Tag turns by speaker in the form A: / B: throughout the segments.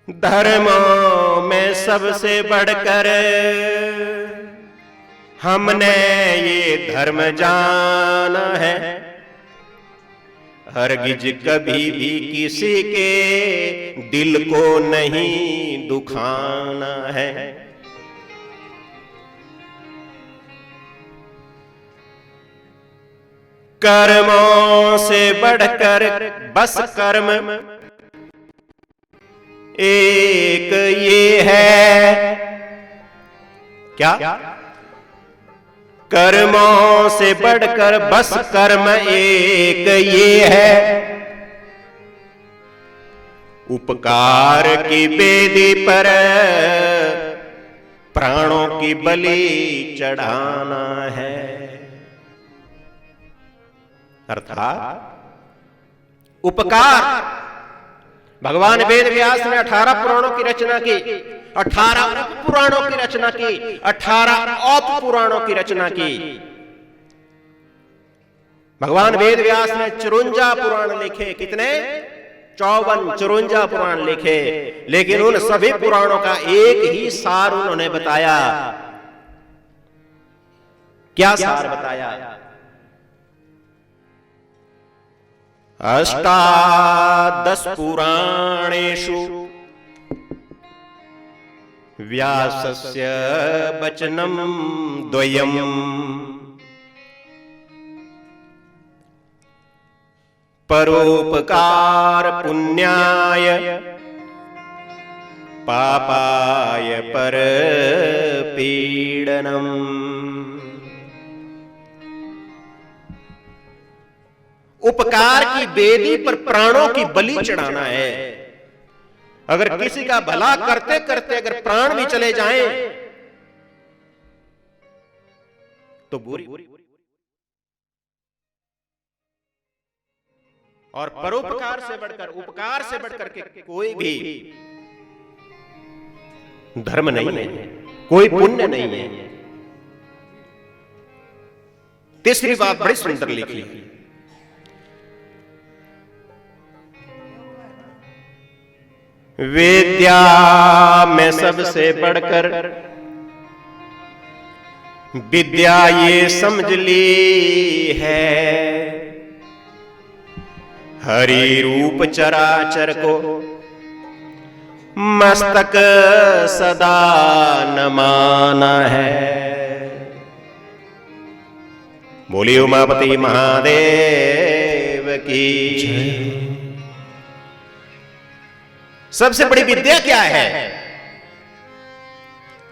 A: धर्मों में सबसे बढ़कर हमने ये धर्म जाना है, हरगिज कभी भी किसी के दिल को नहीं दुखाना है। कर्मों से बढ़कर बस कर्म एक ये है, क्या? कर्मों से बढ़कर बस कर्म एक ये है, उपकार की बेदी पर प्राणों की बलि चढ़ाना है। अर्थात उपकार, भगवान वेद व्यास ने 18 पुराणों की रचना की, 18 उप पुराणों की रचना की, 18 औप पुराणों की रचना की। भगवान वेद व्यास ने 54 पुराण लिखे। कितने? 54 पुराण लिखे। लेकिन उन सभी पुराणों का एक ही सार उन्होंने बताया। क्या सार बताया? अष्टादश पुराणेषु व्यासस्य वचनं द्वयम्, परोपकार पुण्याय पापाय परपीडनम्। उपकार की बेदी पर प्राणों की बलि चढ़ाना है। अगर किसी का भला करते करते अगर प्राण भी चले जाएं तो बुरी। और परोपकार से बढ़कर, उपकार से बढ़कर के कोई भी धर्म नहीं है, कोई पुण्य नहीं है। तीसरी बात बड़ी सुंदर लिखी है। विद्या में सबसे बढ़कर विद्या ये समझ ली है, हरि रूप चराचर को मस्तक सदा नमाना है। बोलिए उमापति महादेव की। सबसे बड़ी विद्या क्या है?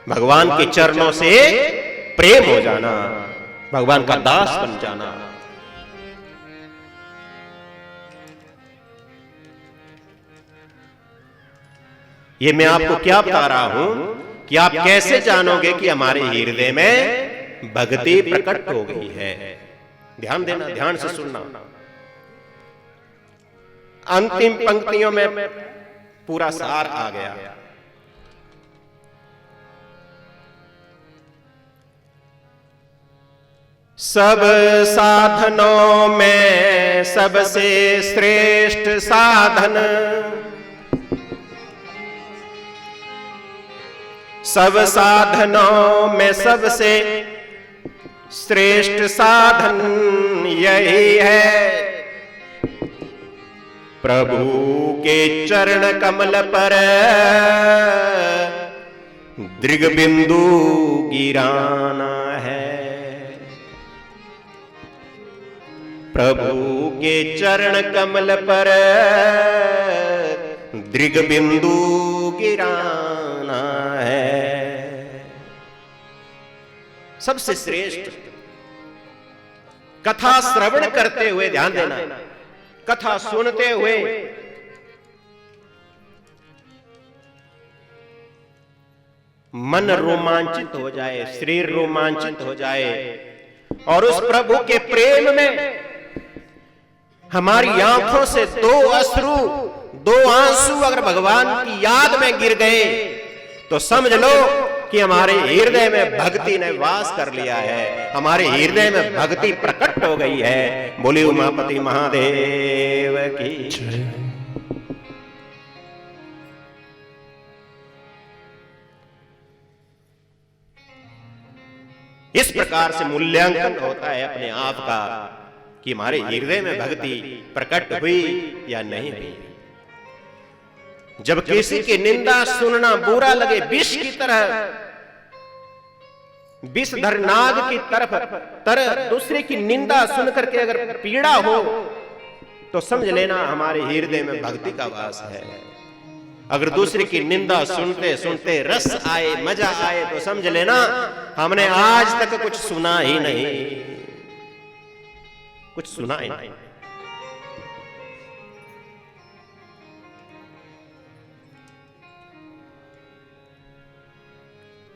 A: भगवान के चरणों से प्रेम हो जाना, भगवान का दास बन जाना। ये मैं आपको क्या बता रहा हूं कि आप कैसे जानोगे कि हमारे हृदय में भक्ति प्रकट हो गई है। ध्यान देना, ध्यान से सुनना। अंतिम पंक्तियों में पूरा सार आ गया। सब साधनों में सबसे श्रेष्ठ साधन, सब साधनों में सबसे श्रेष्ठ साधन यही है, प्रभु के चरण कमल पर दृग बिंदु गिराना है। प्रभु के चरण कमल पर दृग बिंदु गिराना है। सबसे श्रेष्ठ कथा श्रवण करते हुए, ध्यान देना, कथा सुनते हुए मन रोमांचित हो जाए, शरीर रोमांचित हो जाए और उस प्रभु के प्रेम में हमारी आंखों से दो अश्रु, दो आंसू अगर भगवान की याद में गिर गए तो समझ लो कि हमारे हृदय में भक्ति ने वास कर लिया है, हमारे हृदय में भक्ति प्रकट हो गई है। बोली उमापति महादेव की। इस प्रकार से मूल्यांकन होता है अपने आप का कि हमारे हृदय में भक्ति प्रकट हुई या नहीं हुई। जब किसी की निंदा सुनना बुरा लगे, विष की तरह, विषधर नाग की तरह दूसरे की निंदा सुन करके अगर पीड़ा हो तो समझ लेना हमारे हृदय में भक्ति का वास है। अगर दूसरे की निंदा सुनते सुनते रस आए, मजा आए, तो समझ लेना हमने आज तक कुछ सुना ही नहीं, कुछ सुना ही नहीं।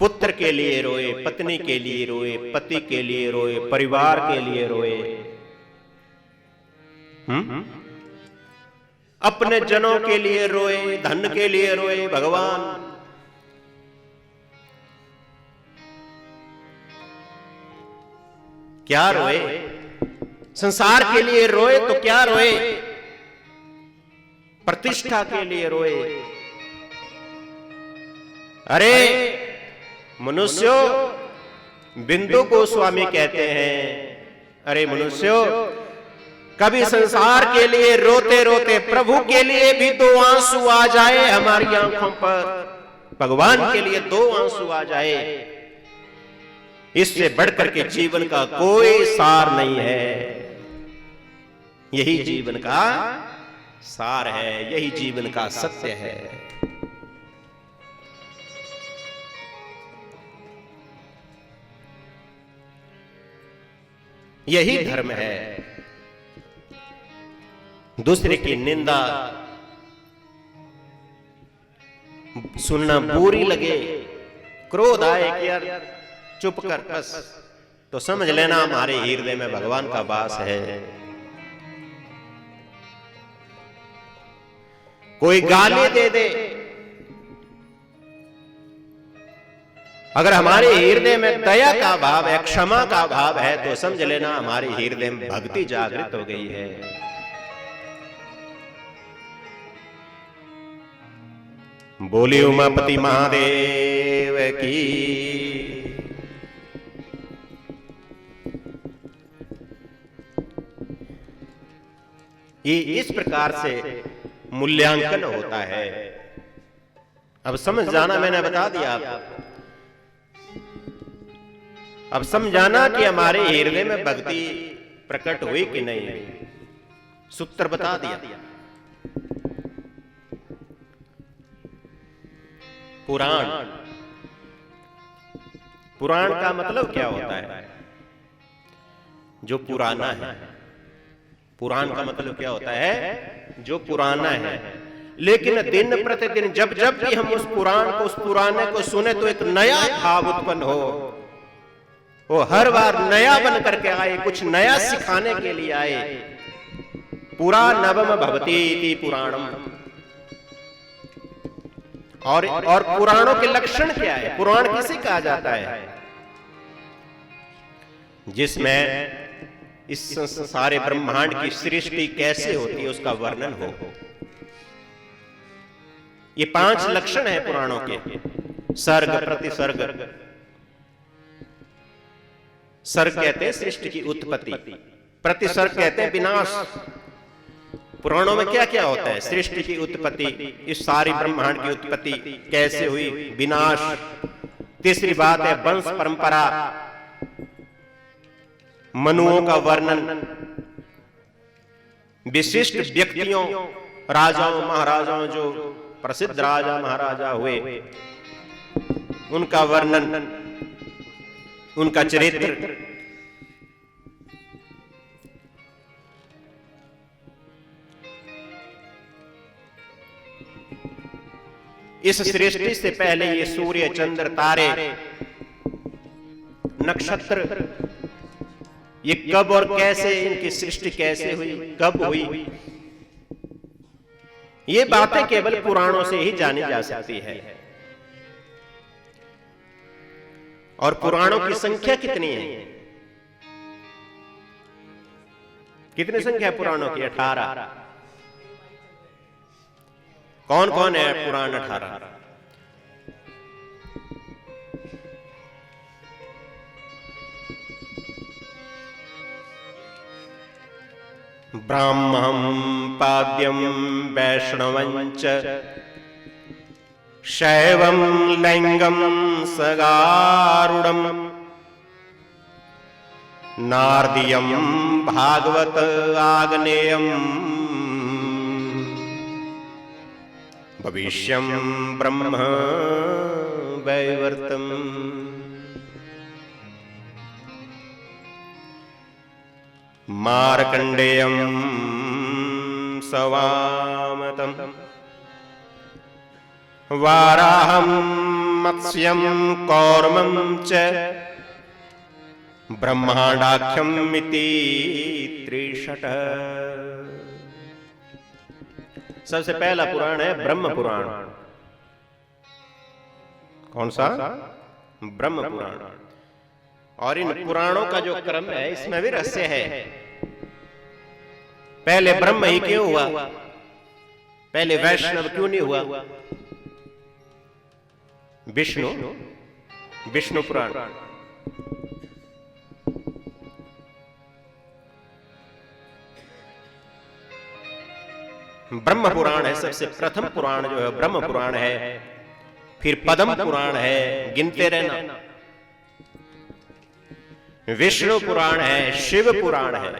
A: पुत्र के लिए रोए, पत्नी के लिए रोए, पति के लिए रोए, परिवार के लिए रोए, अपने जनों के लिए रोए, धन के लिए रोए, भगवान क्या रोए? संसार के लिए रोए तो क्या रोए? प्रतिष्ठा के लिए रोए। अरे मनुष्यों, बिंदु गोस्वामी कहते हैं, अरे मनुष्यों, कभी संसार के लिए रोते रोते प्रभु के लिए भी 2 आंसू आ जाए हमारी आंखों पर, भगवान के लिए 2 आंसू आ जाए, इससे बढ़कर के जीवन का कोई सार नहीं है। यही जीवन का सार है, यही जीवन का सत्य है। यही धर्म है। दूसरे की निंदा सुनना बुरी लगे, क्रोध आए कि यार चुप कर बस, तो समझ लेना हमारे हृदय में भगवान का वास है। कोई गाली दे दे, अगर हमारे हृदय में दया का भाव है, क्षमा का भाव है, तो समझ लेना हमारे हृदय में भक्ति जागृत हो गई है। बोली उमापति महादेव की। ये इस प्रकार से मूल्यांकन होता है। अब समझ जाना, मैंने बता दिया आपको। अब समझाना कि हमारे हृदय में भक्ति प्रकट हुई कि नहीं हुई, सूत्र बता दिया। पुराण, पुराण का मतलब क्या होता है? जो पुराना है। पुराण का मतलब क्या होता है? जो पुराना है। लेकिन दिन प्रतिदिन जब जब भी हम उस पुराण को, उस पुराने को सुने तो एक नया भाव उत्पन्न हो, वो हर बार नया बन करके आए, कुछ नया सिखाने के लिए आए। पुरा नवम भवति इति पुराणम। और पुराणों के लक्षण क्या है? पुराण किसे कहा जाता है? जिसमें इस सारे ब्रह्मांड की सृष्टि कैसे होती है उसका वर्णन हो। ये 5 लक्षण है पुराणों के। सर्ग, प्रतिसर्ग। सर्ग कहते हैं सृष्टि की उत्पत्ति, प्रतिसर्ग कहते हैं विनाश। पुराणों में क्या क्या होता है? सृष्टि की उत्पत्ति, इस सारी ब्रह्मांड की उत्पत्ति कैसे हुई, विनाश। तीसरी बात है वंश परंपरा, मनुओं का वर्णन, विशिष्ट व्यक्तियों, राजाओं महाराजाओं, जो प्रसिद्ध राजा महाराजा हुए, उनका वर्णन, उनका चरित्र। इस सृष्टि से पहले ये सूर्य, चंद्र, तारे, नक्षत्र, ये कब और कैसे, इनकी सृष्टि कैसे हुई, कब हुई, ये बातें केवल पुराणों से ही जानी जा सकती है। और पुराणों की संख्या कितनी है? कितनी संख्या है पुराणों की? 18। कौन कौन है पुराण 18? ब्राह्मणं पाद्यं वैष्णवञ्च शैवं लिंगं सगारुडं नारदीयं भागवत आग्नेयं भविष्यं ब्रह्म वैवर्तम्। मार्कण्डेयं सवामतं वाराहं मत्स्यं कौर्मं च ब्रह्मांडाख्यम इति त्रिशट। सबसे पहला पुराण है ब्रह्म पुराण। कौन सा? ब्रह्म पुराण। और इन पुराणों का जो क्रम है इसमें भी रहस्य है। पहले ब्रह्म ही क्यों हुआ? पहले वैष्णव क्यों नहीं हुआ? विष्णु, विष्णु पुराण। ब्रह्म पुराण है सबसे प्रथम पुराण जो है ब्रह्म पुराण है। फिर पद्म पुराण है, गिनते रहना। विष्णु पुराण है, शिव पुराण है,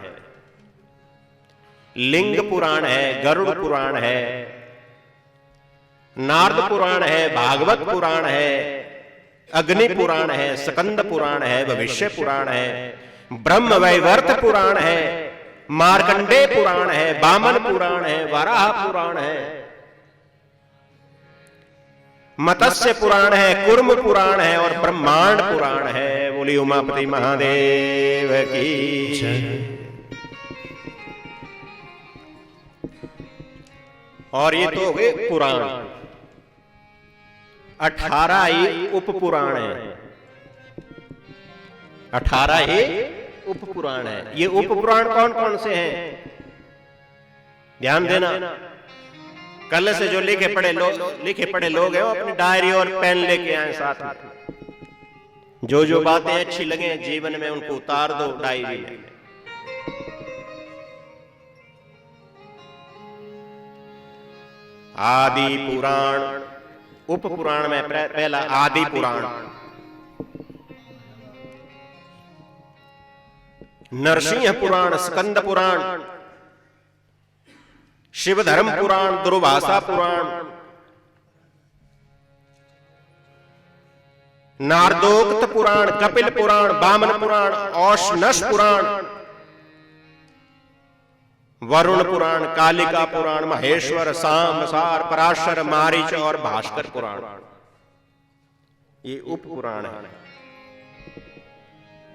A: लिंग पुराण है, गरुड़ पुराण है, नारद पुराण है, भागवत पुराण है, अग्नि पुराण है, स्कंद पुराण है, भविष्य पुराण है, ब्रह्म वैवर्त पुराण है, मार्कंडेय पुराण है, वामन पुराण है, वराह पुराण है, मत्स्य पुराण है, कूर्म पुराण है और ब्रह्मांड पुराण है। बोली उमापति महादेव की जय। और ये तो हो गए पुराण। 18 ही उप पुराण है। 18 ही उप पुराण है। ये उप पुराण कौन कौन से हैं? ध्यान देना। कल से जो लिखे पढ़े लोग हैं वो अपनी डायरी और पेन लेके आए साथ में। जो जो बातें अच्छी लगे जीवन में उनको उतार दो डायरी में। आदि पुराण, उप पुराण में पहला आदि पुराण, नरसिंह पुराण, स्कंद पुराण, शिव धर्म पुराण, दुर्वासा पुराण, नारदोक्त पुराण, कपिल पुराण, वामन पुराण, औशनस पुराण, वरुण पुराण, कालिका पुराण, महेश्वर, साम, सार, पराशर, मारीच और भास्कर पुराण। ये उप पुराण है।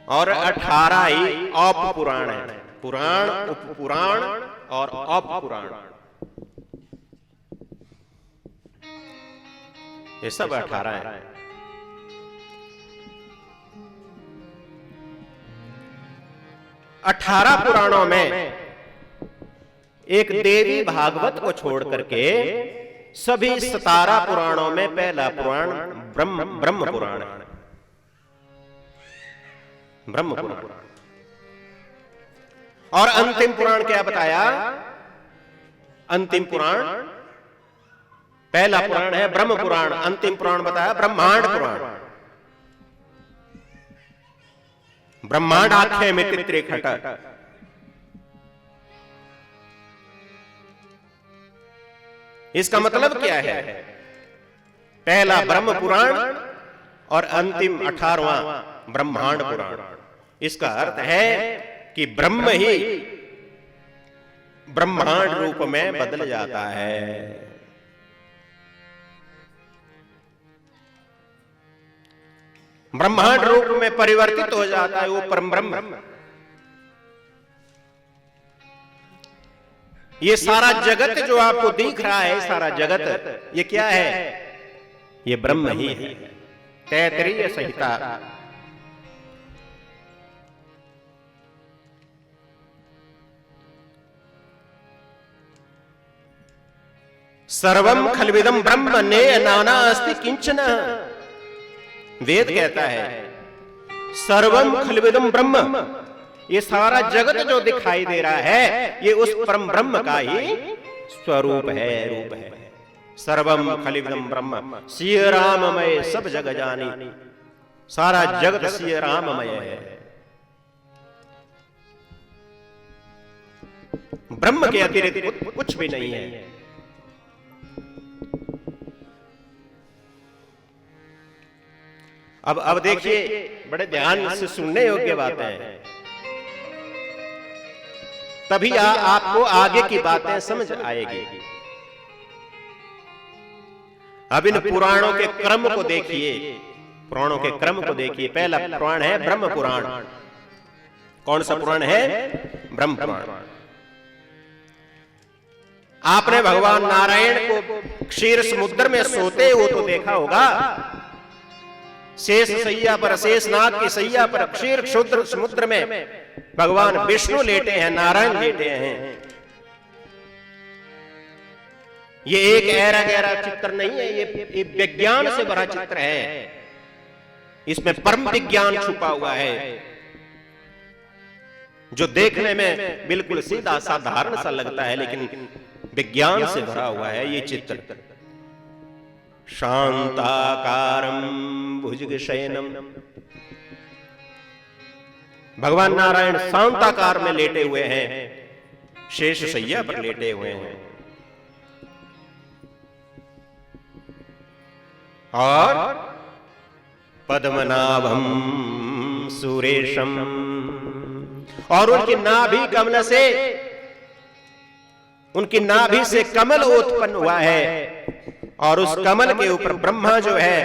A: और 18 ही औप पुराण है। पुराण, उप पुराण और औप पुराण, ये सब 18 है। अठारह पुराणों में एक देवी भागवत को छोड़ करके सभी 17 पुराणों में पहला पुराण ब्रह्म पुराण है। ब्रह्म पुराण। और अंतिम पुराण क्या बताया? अंतिम पुराण, पहला पुराण है ब्रह्म पुराण, अंतिम पुराण बताया ब्रह्मांड पुराण। ब्रह्मांड आख्य में त्रिखट। इसका मतलब क्या है? पहला ब्रह्म पुराण और अंतिम 18वां ब्रह्मांड पुराण। इसका अर्थ है कि ब्रह्म ही ब्रह्मांड रूप में बदल जाता है। ब्रह्मांड रूप में परिवर्तित हो जाता है वो परम ब्रह्म। ये सारा जगत जो आपको दिख रहा है, सारा जगत, ये क्या है? ये ब्रह्म ही है। तैत्तिरीय संहिता। सर्वम खल्विदम ब्रह्म ने नाना अस्ति किंचन। वेद कहता है सर्वम खल्विदम ब्रह्म, ये सारा जगत जो दिखाई दे रहा है ये उस परम ब्रह्म का ही स्वरूप है, रूप है। सर्वम खलिदम ब्रह्म सिय राममय सब जग जानी, सारा जगत सिय राममय है। ब्रह्म के अतिरिक्त कुछ भी नहीं है। अब देखिए, बड़े ध्यान से सुनने योग्य बातें हैं, तभी आपको आगे की बातें समझ आएगी। अब इन पुराणों के क्रम को देखिए, पुराणों के क्रम को देखिए। पहला पुराण है ब्रह्म पुराण। कौन सा पुराण है? ब्रह्म पुराण। आपने भगवान नारायण को क्षीर समुद्र में सोते हुए तो देखा होगा। शेष सैया पर, शेषनाग की सैया पर क्षीर क्षुद्र समुद्र में भगवान विष्णु लेटे हैं, नारायण लेटे हैं। ये एक ऐरा गहरा चित्र नहीं है, ये विज्ञान से भरा चित्र है। इसमें परम विज्ञान छुपा हुआ है, जो देखने में बिल्कुल सीधा साधारण सा लगता है, लेकिन विज्ञान से भरा हुआ है ये चित्र। शांताकारं भुजगशयनम, भगवान नारायण शांताकार में लेटे हुए हैं, शेष शैया पर लेटे हुए हैं। और पद्मनाभम सुरेशम, और उनकी नाभि कमल से, उनकी नाभि से कमल उत्पन्न हुआ है, और उस कमल के ऊपर ब्रह्मा जो है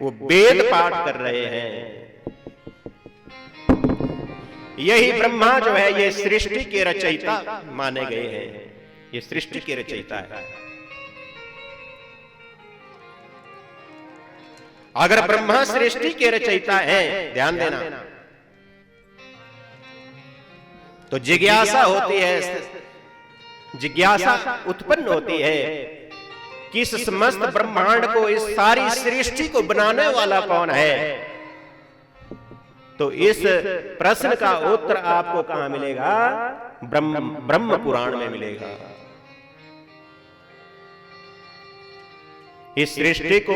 A: वो वेद पाठ कर रहे हैं। यही ब्रह्मा जो है ये सृष्टि के रचयिता माने गए हैं, ये सृष्टि के रचयिता है। अगर ब्रह्मा सृष्टि के रचयिता हैं, ध्यान देना, तो जिज्ञासा होती है, जिज्ञासा उत्पन्न होती है कि इस समस्त ब्रह्मांड को, इस सारी सृष्टि को बनाने वाला कौन है। तो इस प्रश्न का उत्तर आपको कहां मिलेगा? ब्रह्म पुराण में मिलेगा। इस सृष्टि को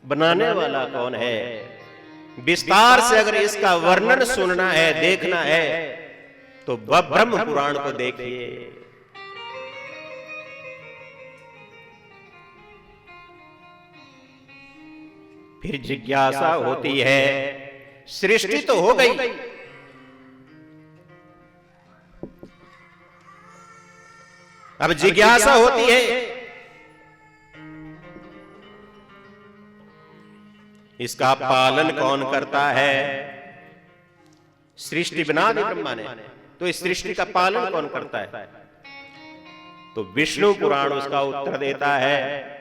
A: बनाने वाला कौन है, विस्तार से अगर इसका वर्णन सुनना है, देखना है, तो ब्रह्म पुराण को देखिए। फिर जिज्ञासा होती है, सृष्टि तो हो गई, अब जिज्ञासा होती है इसका पालन कौन करता है। सृष्टि बना दी ब्रह्मा ने, तो इस सृष्टि का पालन कौन करता है? तो विष्णु पुराण उसका उत्तर देता है।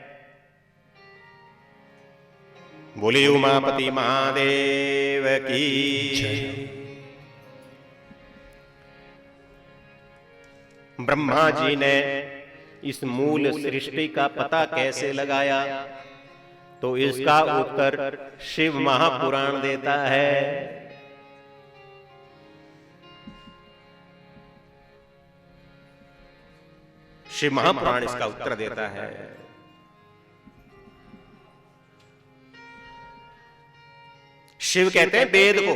A: बोले उमापति महादेव की। ब्रह्मा जी ने इस मूल सृष्टि का पता कैसे लगाया? तो इसका उत्तर शिव महापुराण देता है। शिव महापुराण इसका उत्तर देता है। शिव कहते हैं वेद को,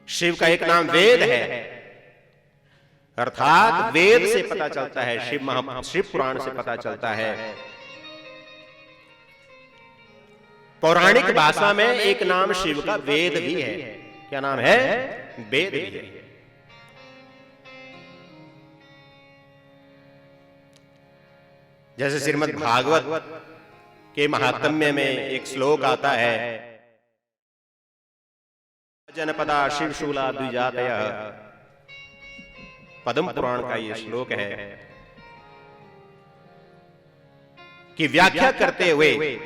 A: शिव का एक नाम वेद है, अर्थात वेद से पता चलता है, शिव पुराण से पता चलता है। पौराणिक भाषा में एक नाम शिव का वेद भी है। क्या नाम है? वेद भी है। जैसे श्रीमद् भागवत के महात्म्य में एक श्लोक आता है, जनपदा शिवशूला द्विजातयः, पद्म पुराण का ये श्लोक है कि व्याख्या करते हुए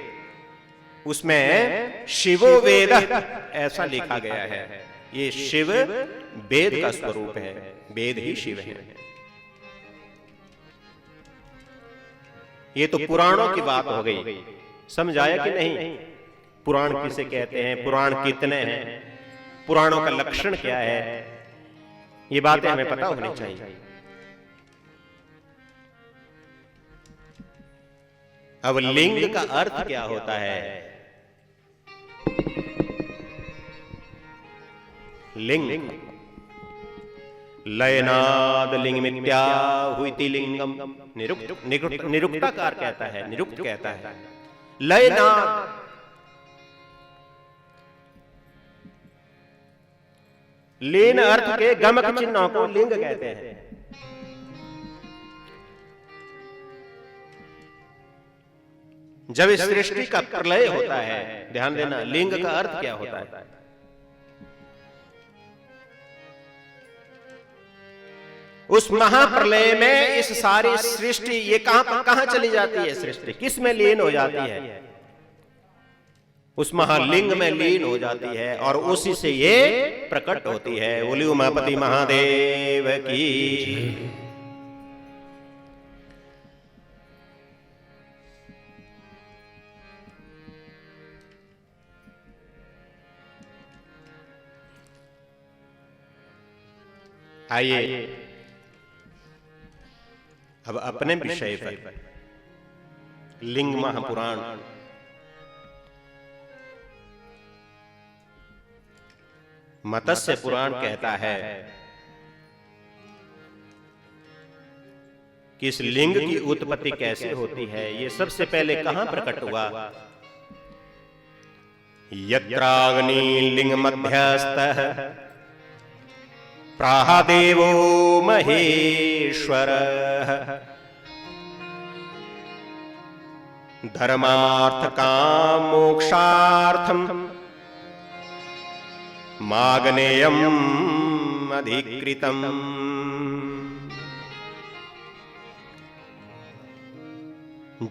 A: उसमें शिवो वेद ऐसा लिखा गया है। ये शिव वेद का स्वरूप है, वेद ही शिव है। ये तो पुराणों की बात हो गई, समझ आया कि नहीं? पुराण किसे कहते हैं, पुराण कितने हैं, पुराणों का लक्षण क्या है, ये बातें हमें पता होनी चाहिए। अब लिंग का अर्थ क्या होता है? लिंग लयनाद लिंग मित्या हुइति लिंगम। निरुक्ताकार कहता है, निरुक्त कहता है लयनाद। लीन अर्थ के गमक चिन्हों को लिंग कहते हैं। जब इस सृष्टि का प्रलय होता है, ध्यान देना, लिंग का अर्थ क्या होता है? उस महाप्रलय में इस सारी सृष्टि ये कहां चली जाती है? सृष्टि किस में लीन हो जाती है? उस महालिंग में लीन हो जाती है और उसी से ये प्रकट होती है। बोली उमापति महादेव की। आइए अब अपने विषय पर, लिंग महापुराण। मत्स्य पुराण कहता है कि इस लिंग की उत्पत्ति कैसे होती है, ये सबसे पहले कहां प्रकट हुआ? यत्राग्नि लिंग मध्यस्थः प्राहादेवो महेश्वर धर्मार्थ काम मोक्षार्थम माग्नेयम अधिकृतम।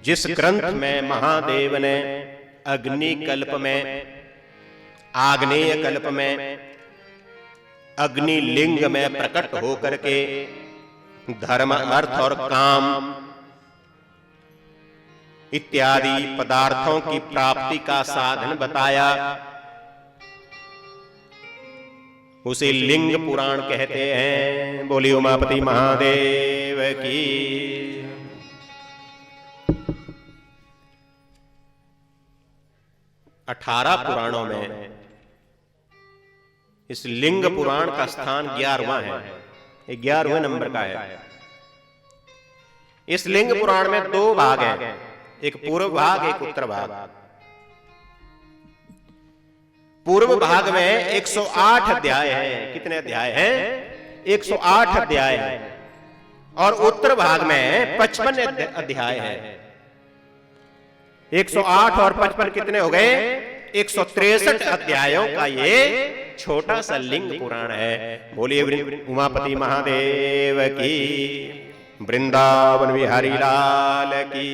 A: जिस ग्रंथ में महादेव ने अग्नि कल्प में, आग्नेय कल्प में, अग्नि लिंग में प्रकट होकर के धर्म, अर्थ और काम इत्यादि पदार्थों की प्राप्ति का साधन बताया, उसे लिंग पुराण कहते हैं। बोली उमापति महादेव की। 18 पुराणों में इस लिंग पुराण का स्थान 11वां है, 11वें नंबर का है। इस लिंग पुराण में 2 भाग हैं, एक पूर्व भाग, एक उत्तर भाग। पूर्व भाग में 108 अध्याय हैं। कितने अध्याय हैं? 108 अध्याय हैं। और उत्तर भाग में 55 अध्याय हैं। 108 और 55 कितने हो गए? 163 अध्यायों का ये छोटा सा लिंग पुराण है। बोलिए उमापति महादेव की, वृंदावन बिहारी लाल की।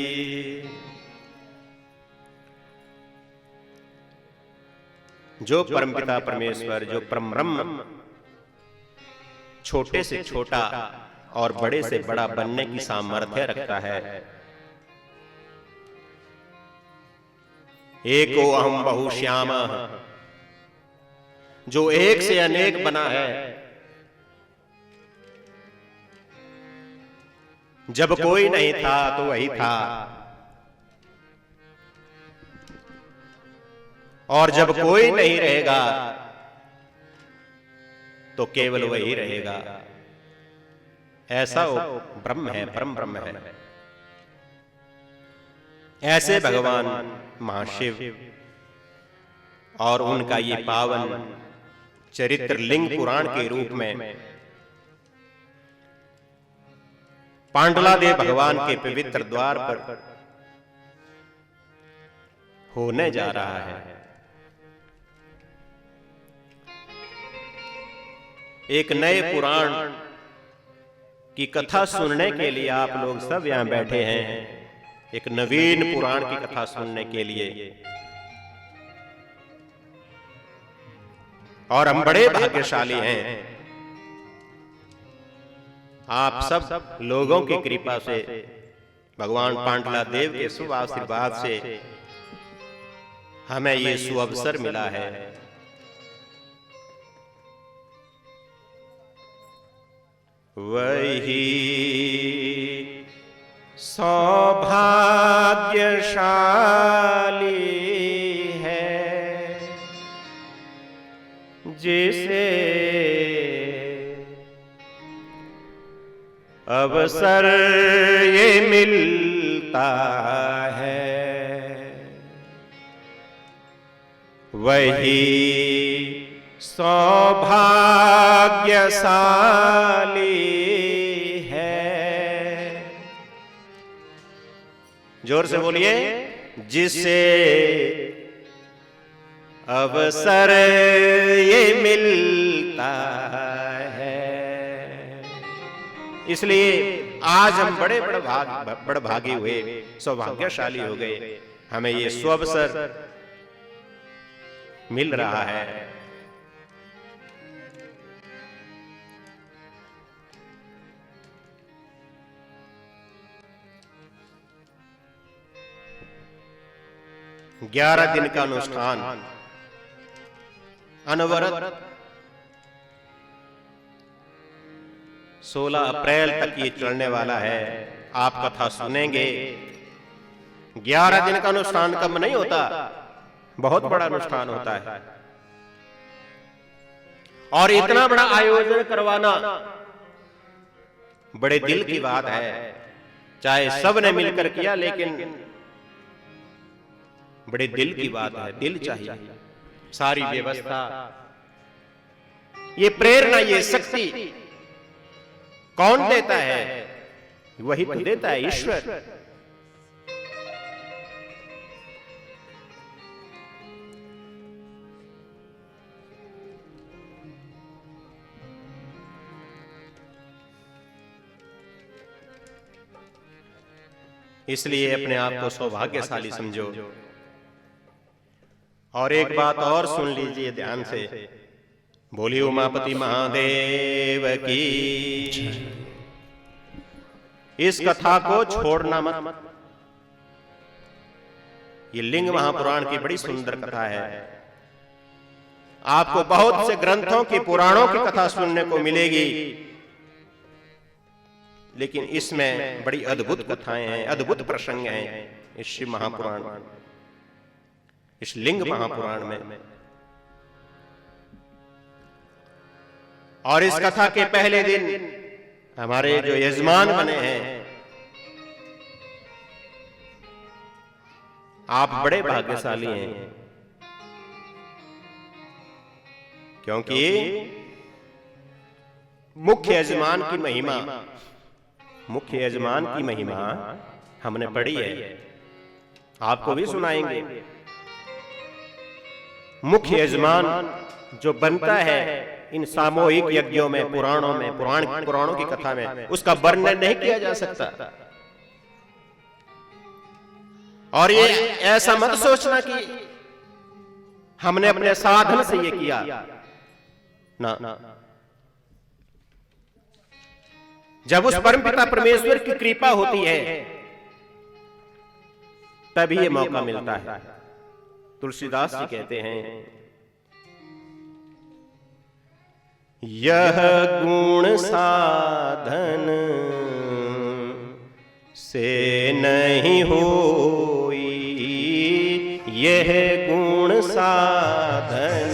A: जो परमपिता परमेश्वर, जो परम ब्रह्म छोटे से छोटा और बड़े से बड़ा बनने की सामर्थ्य रखता है। एको अहम बहुश्याम, जो एक से अनेक बना है। जब कोई नहीं था तो वही था, और जब कोई नहीं रहेगा तो केवल वही रहेगा। ऐसा वो ब्रह्म है, परम ब्रह्म है। ऐसे भगवान महाशिव और उनका ये पावन चरित्र लिंग पुराण के रूप में पांडलादेव भगवान के पवित्र द्वार पर होने जा रहा है। एक नए पुराण की कथा सुनने के लिए आप लोग सब यहां बैठे हैं। एक नवीन पुराण की कथा सुनने के लिए, और हम बड़े भाग्यशाली हैं। आप सब लोगों की कृपा से, भगवान पांडलादेव के शुभ आशीर्वाद से हमें ये सुअवसर मिला है वही सौभाग्यशाली है जिसे अवसर ये मिलता है, वही सौभाग्यशाली है। जोर से बोलिए, जिसे अवसर ये मिलता है। इसलिए आज हम बड़े भागी हुए, सौभाग्यशाली हो गए, हमें ये सुअवसर मिल रहा है। 11 दिन का अनुष्ठान अनवरत 16 अप्रैल तक ये चलने वाला है। आप कथा सुनेंगे। 11 दिन का अनुष्ठान कम नहीं होता, बहुत बड़ा अनुष्ठान होता है। और इतना बड़ा आयोजन करवाना बड़े दिल की बात है। चाहे सब ने मिलकर किया, लेकिन बड़े दिल की बात है। दिल चाहिए, सारी व्यवस्था, ये प्रेरणा, ये शक्ति कौन देता है? वही तो देता है, ईश्वर। इसलिए अपने आप को सौभाग्यशाली समझो। और एक बात और सुन लीजिए ध्यान से। बोलिए उमापति महादेव की। इस कथा को छोड़ना मत। ये लिंग महापुराण की बड़ी सुंदर कथा है। आपको बहुत से ग्रंथों की, पुराणों की कथा सुनने को मिलेगी, लेकिन इसमें बड़ी अद्भुत कथाएं हैं, अद्भुत प्रसंग हैं इस शिव महापुराण, इस लिंग महापुराण में। और इस कथा के पहले दिन हमारे जो यजमान बने हैं, आप बड़े भाग्यशाली हैं, क्योंकि मुख्य यजमान की महिमा, मुख्य यजमान की महिमा हमने पढ़ी है, आपको भी सुनाएंगे। मुख्य यजमान जो बनता है इन सामूहिक यज्ञों में, पुराणों में, पुराणों की कथा में, उसका वर्णन नहीं किया जा सकता। और ये ऐसा मत सोचना कि हमने अपने साधन से ये किया ना। जब उस परमपिता परमेश्वर की कृपा होती है, तभी ये मौका मिलता है। तुलसीदास जी कहते हैं, यह गुण साधन से नहीं होई, यह गुण साधन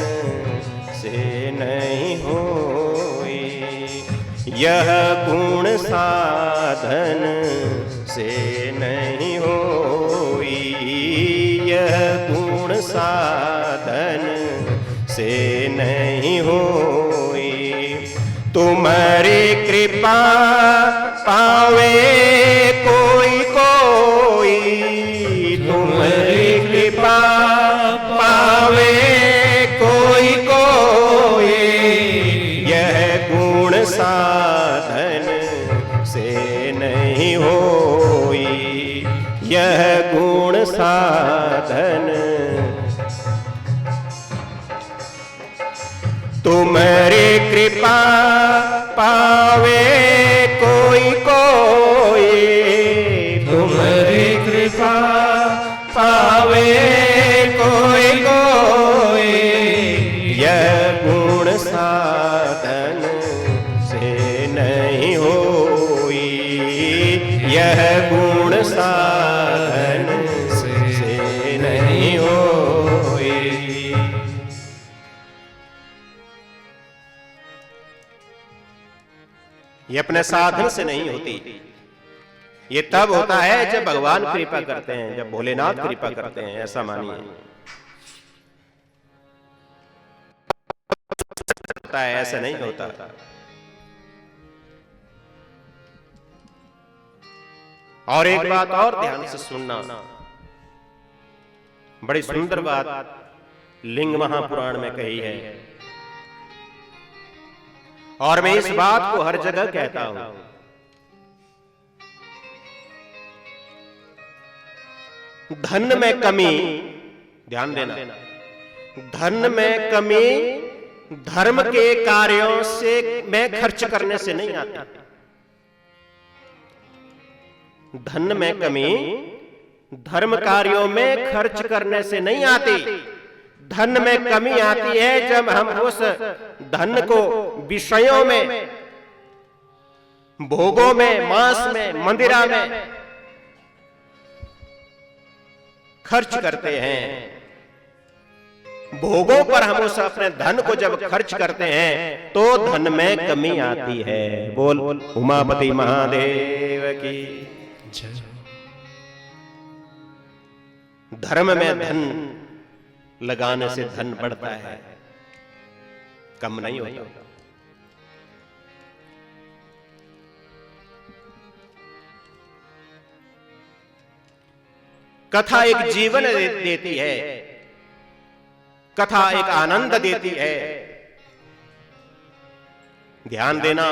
A: से नहीं होई, यह गुण साधन से नहीं होई, यह गुण साधन से नहीं होई। तुम्हारी कृपा पावे कोई कोई, तुम्हारी कृपा पावे कोई कोई, यह गुण साधन से नहीं होई, यह गुण साधन। तुम्हारी कृपा पावे कोई कोई, तुम्हारी कृपा पावे कोई कोई, यह गुण साधन से नहीं साधन से नहीं होएगी। ये अपने साधन से नहीं होती, ये तब होता है जब भगवान कृपा करते हैं, जब भोलेनाथ कृपा करते हैं, ऐसा मानिए। होता है, ऐसा नहीं होता। और एक बात और ध्यान से सुनना, बड़ी सुंदर बात लिंग महापुराण में कही है, और मैं इस बात को हर जगह कहता हूं। धन में कमी, ध्यान देना, धन में कमी धर्म के कार्यों से में खर्च करने से नहीं आती। धन में कमी धर्म कार्यों में खर्च करने से नहीं आती। धन में कमी आती है जब हम उस धन को विषयों में, भोगों में, मांस में, मंदिरा में खर्च करते हैं। भोगों पर हम उस अपने धन को जब खर्च करते हैं तो धन में कमी आती है। बोल उमापति महादेव की। धर्म में धन लगाने से धन बढ़ता है, कम नहीं होता। कथा एक जीवन देती है, कथा एक आनंद देती है। ध्यान देना,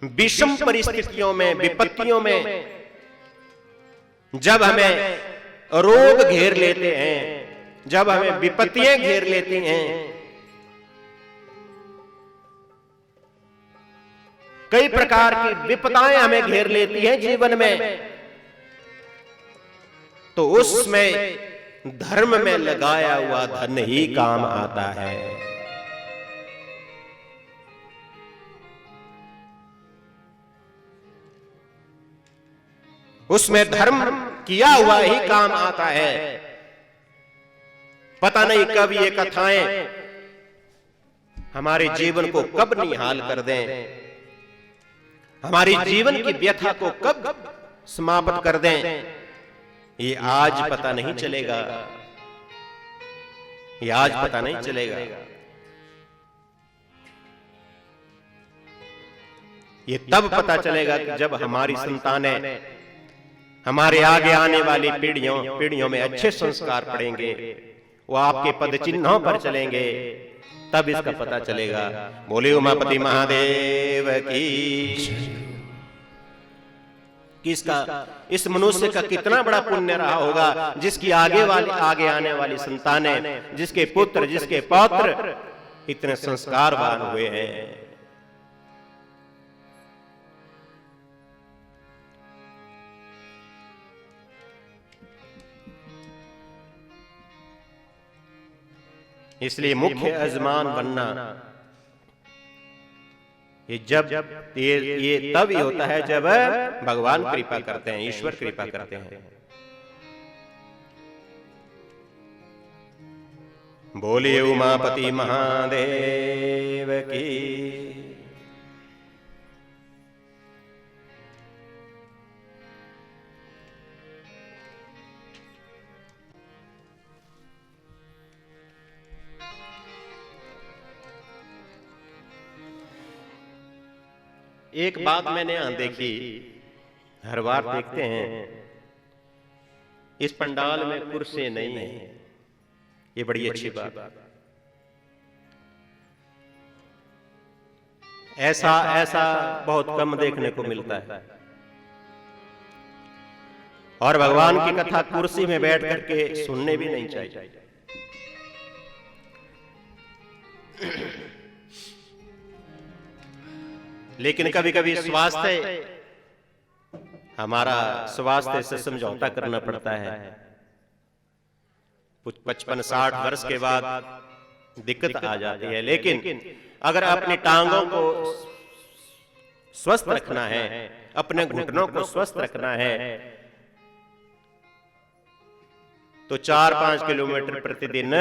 A: विषम परिस्थितियों में, विपत्तियों में जब हमें रोग घेर लेते हैं, जब हमें विपत्तियां घेर लेती हैं, कई प्रकार की विपदाएं हमें घेर लेती हैं जीवन में, तो उसमें धर्म में लगाया हुआ धन ही काम आता है। उसमें धर्म किया हुआ ही काम आता है। पता नहीं कब ये कथाएं हमारे जीवन को कब निहाल कर दें, हमारी जीवन की व्यथा को कब समाप्त कर दें, ये आज पता नहीं चलेगा। ये आज पता नहीं चलेगा। ये तब पता चलेगा कि जब हमारी संतानें, हमारे आगे आने वाली पीढ़ियों में अच्छे संस्कार पड़ेंगे, वो आपके पद चिन्हों पर चलेंगे, तब इसका पता चलेगा। बोले उमापति महादेव की। किसका, इस मनुष्य का कितना बड़ा पुण्य रहा होगा जिसकी आगे आने वाली संतानें, जिसके पुत्र, जिसके पौत्र इतने संस्कारवान हुए हैं। इसलिए मुख्य यजमान बनना ये तब ही होता है जब भगवान कृपा करते हैं, ईश्वर कृपा करते हैं। बोलिए उमापति महादेव की। एक बात मैंने यहां देखी, हर बार देखते हैं इस पंडाल में कुर्सी नहीं है, ये बड़ी अच्छी बात। ऐसा बहुत कम देखने को मिलता है। और भगवान की कथा कुर्सी में बैठ करके सुनने भी नहीं चाहिए। लेकिन कभी कभी हमारा स्वास्थ्य से समझौता करना पड़ता है। कुछ 55-60 वर्ष के बाद दिक्कत आ जाती है, लेकिन अगर अपनी टांगों को स्वस्थ रखना है, अपने घुटनों को स्वस्थ रखना है, तो 4-5 किलोमीटर प्रतिदिन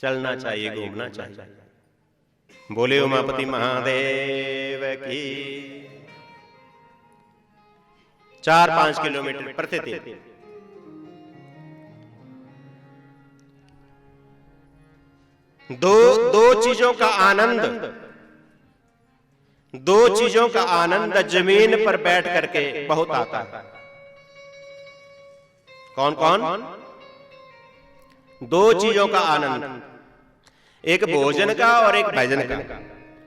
A: चलना चाहिए, घूमना चाहिए। बोले उमापति महादेव की। 4-5 किलोमीटर प्रतिदिन। दो चीजों का आनंद, दो चीजों का आनंद जमीन पर बैठ करके बहुत आता है। कौन कौन? दो चीजों का आनंद, एक भोजन का और एक भजन का।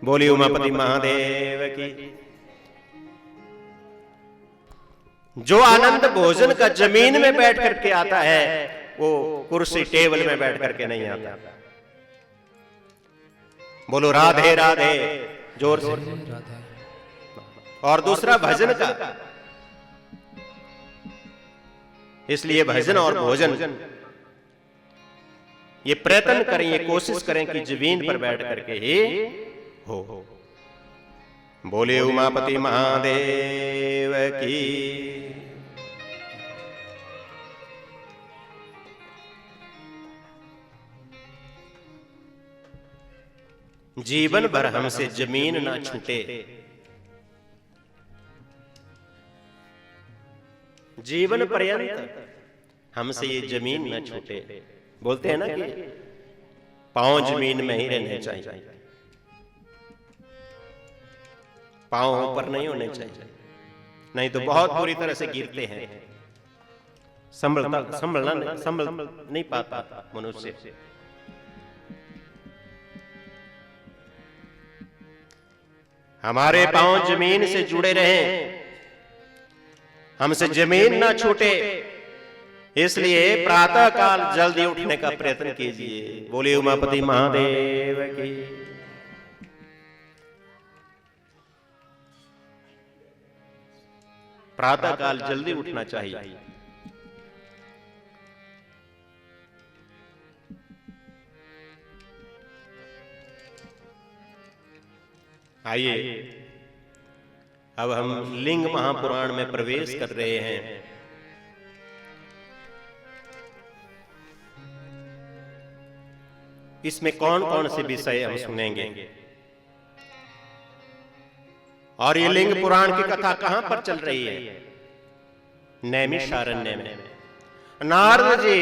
A: बोली उमापति महादेव की। जो आनंद भोजन का जमीन में बैठ करके आता है, वो कुर्सी टेबल में बैठ करके नहीं आता। बोलो राधे राधे, जोर से। और दूसरा भजन का। इसलिए भजन और भोजन ये प्रयत्न करें, ये कोशिश करें कि जमीन पर बैठ करके ही हो। बोले उमापति महादेव की। जीवन भर हमसे जमीन ना छूटे, जीवन पर्यंत हमसे ये जमीन न छूटे। बोलते हैं ना कि पांव जमीन में ही रहने चाहिए, पांव ऊपर नहीं होने चाहिए, नहीं तो बहुत बुरी तरह से गिरते हैं। संभल नहीं पाता मनुष्य। हमारे पांव जमीन से जुड़े रहें, हमसे जमीन ना छूटे, इसलिए प्रातः काल जल्दी उठने का प्रयत्न कीजिए। बोलिए उमापति महादेव की। प्रातः काल जल्दी उठना चाहिए। आइए अब हम लिंग महापुराण में प्रवेश कर रहे हैं। इसमें कौन कौन से विषय हम सुनेंगे, और ये लिंग पुराण की कथा कहां पर चल रही है? नैमिषारण्य में। नारद जी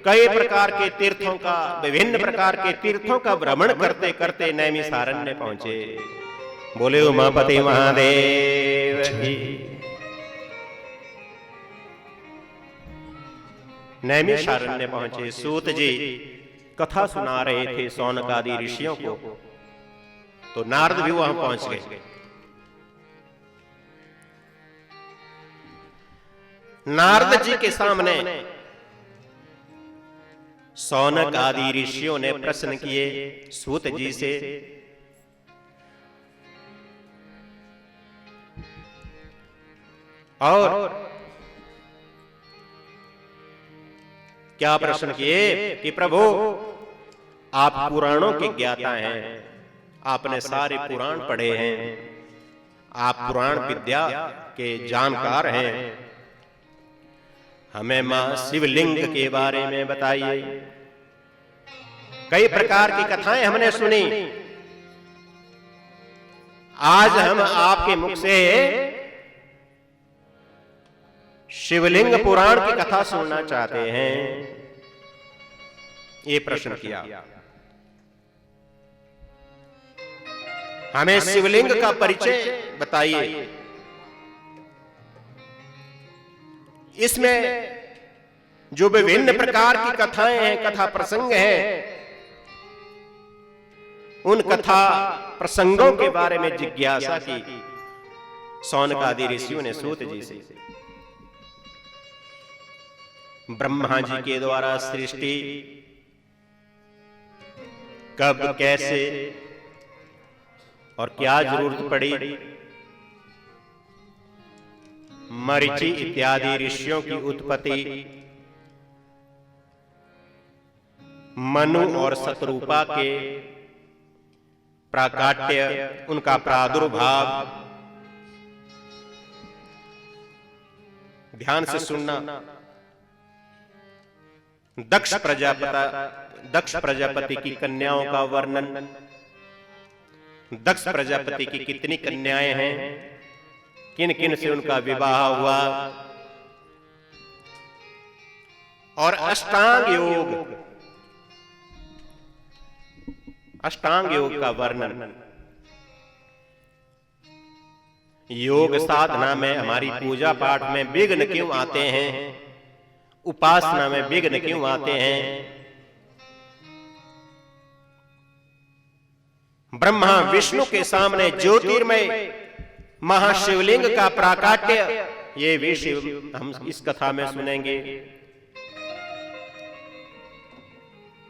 A: कई प्रकार के तीर्थों का, विभिन्न प्रकार के तीर्थों का भ्रमण करते करते नैमिषारण्य पहुंचे। बोले उमापति महादेव की। नैमिषारण्य पहुंचे। सूत जी कथा सुना रहे थे शौनक आदि ऋषियों को, तो नारद भी वहां पहुंच गए। नारद जी के सामने शौनक आदि ऋषियों ने प्रश्न किए सूत जी से। और क्या प्रश्न किए कि प्रभु आप पुराणों के ज्ञाता हैं, आपने सारे पुराण पढ़े हैं, आप पुराण विद्या के जानकार हैं, हमें मां शिवलिंग के बारे में बताइए। कई प्रकार की कथाएं हमने सुनी, आज हम आपके मुख से शिवलिंग पुराण की कथा सुनना चाहते हैं। ये प्रश्न किया। हमें शिवलिंग का परिचय बताइए। इसमें जो विभिन्न प्रकार की कथाएं हैं, कथा प्रसंग हैं, उन कथा प्रसंगों के बारे में जिज्ञासा की शौनक आदि ऋषियों ने सूत जी से। ब्रह्मा जी के द्वारा सृष्टि कब, कैसे और क्या जरूरत पड़ी, मरीचि इत्यादि ऋषियों की उत्पत्ति, मनु और शतरूपा के प्राकाट्य, उनका प्रादुर्भाव। ध्यान से सुनना। दक्ष प्रजापति की कन्याओं का वर्णन। दक्ष प्रजापति की कितनी कन्याएं हैं, किन किन से उनका विवाह हुआ, और अष्टांग योग का वर्णन। योग साधना में, हमारी पूजा पाठ में विघ्न क्यों आते हैं, उपासना में विघ्न क्यों आते हैं। ब्रह्मा विष्णु के सामने ज्योतिर्मय महाशिवलिंग का प्राकाट्य, ये भी शिव हम इस कथा में सुनेंगे।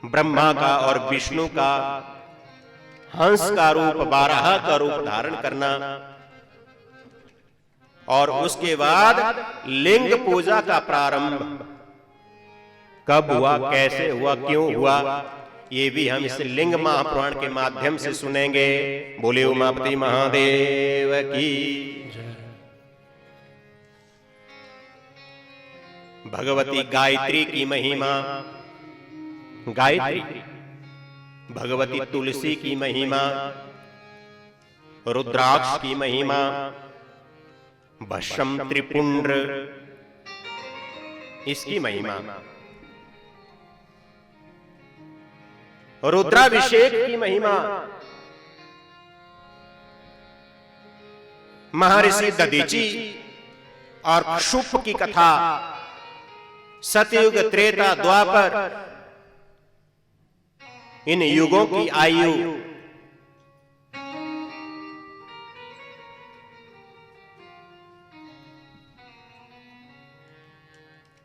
A: ब्रह्मा का और विष्णु का हंस का रूप, बारहा का रूप धारण करना, और उसके बाद लिंग पूजा का प्रारंभ कब हुआ, कैसे हुआ, क्यों हुआ, ये भी हम इस लिंग महापुराण के माध्यम से सुनेंगे। बोले उमापति महादेव की। भगवती गायत्री की महिमा, गायत्री, भगवती तुलसी की महिमा, रुद्राक्ष की महिमा, भस्म त्रिपुंड्र इसकी महिमा, रुद्राभिषेक की महिमा, महर्षि दधीची और क्षुप की कथा, सतयुग, त्रेता, द्वापर, इन युगों की आयु,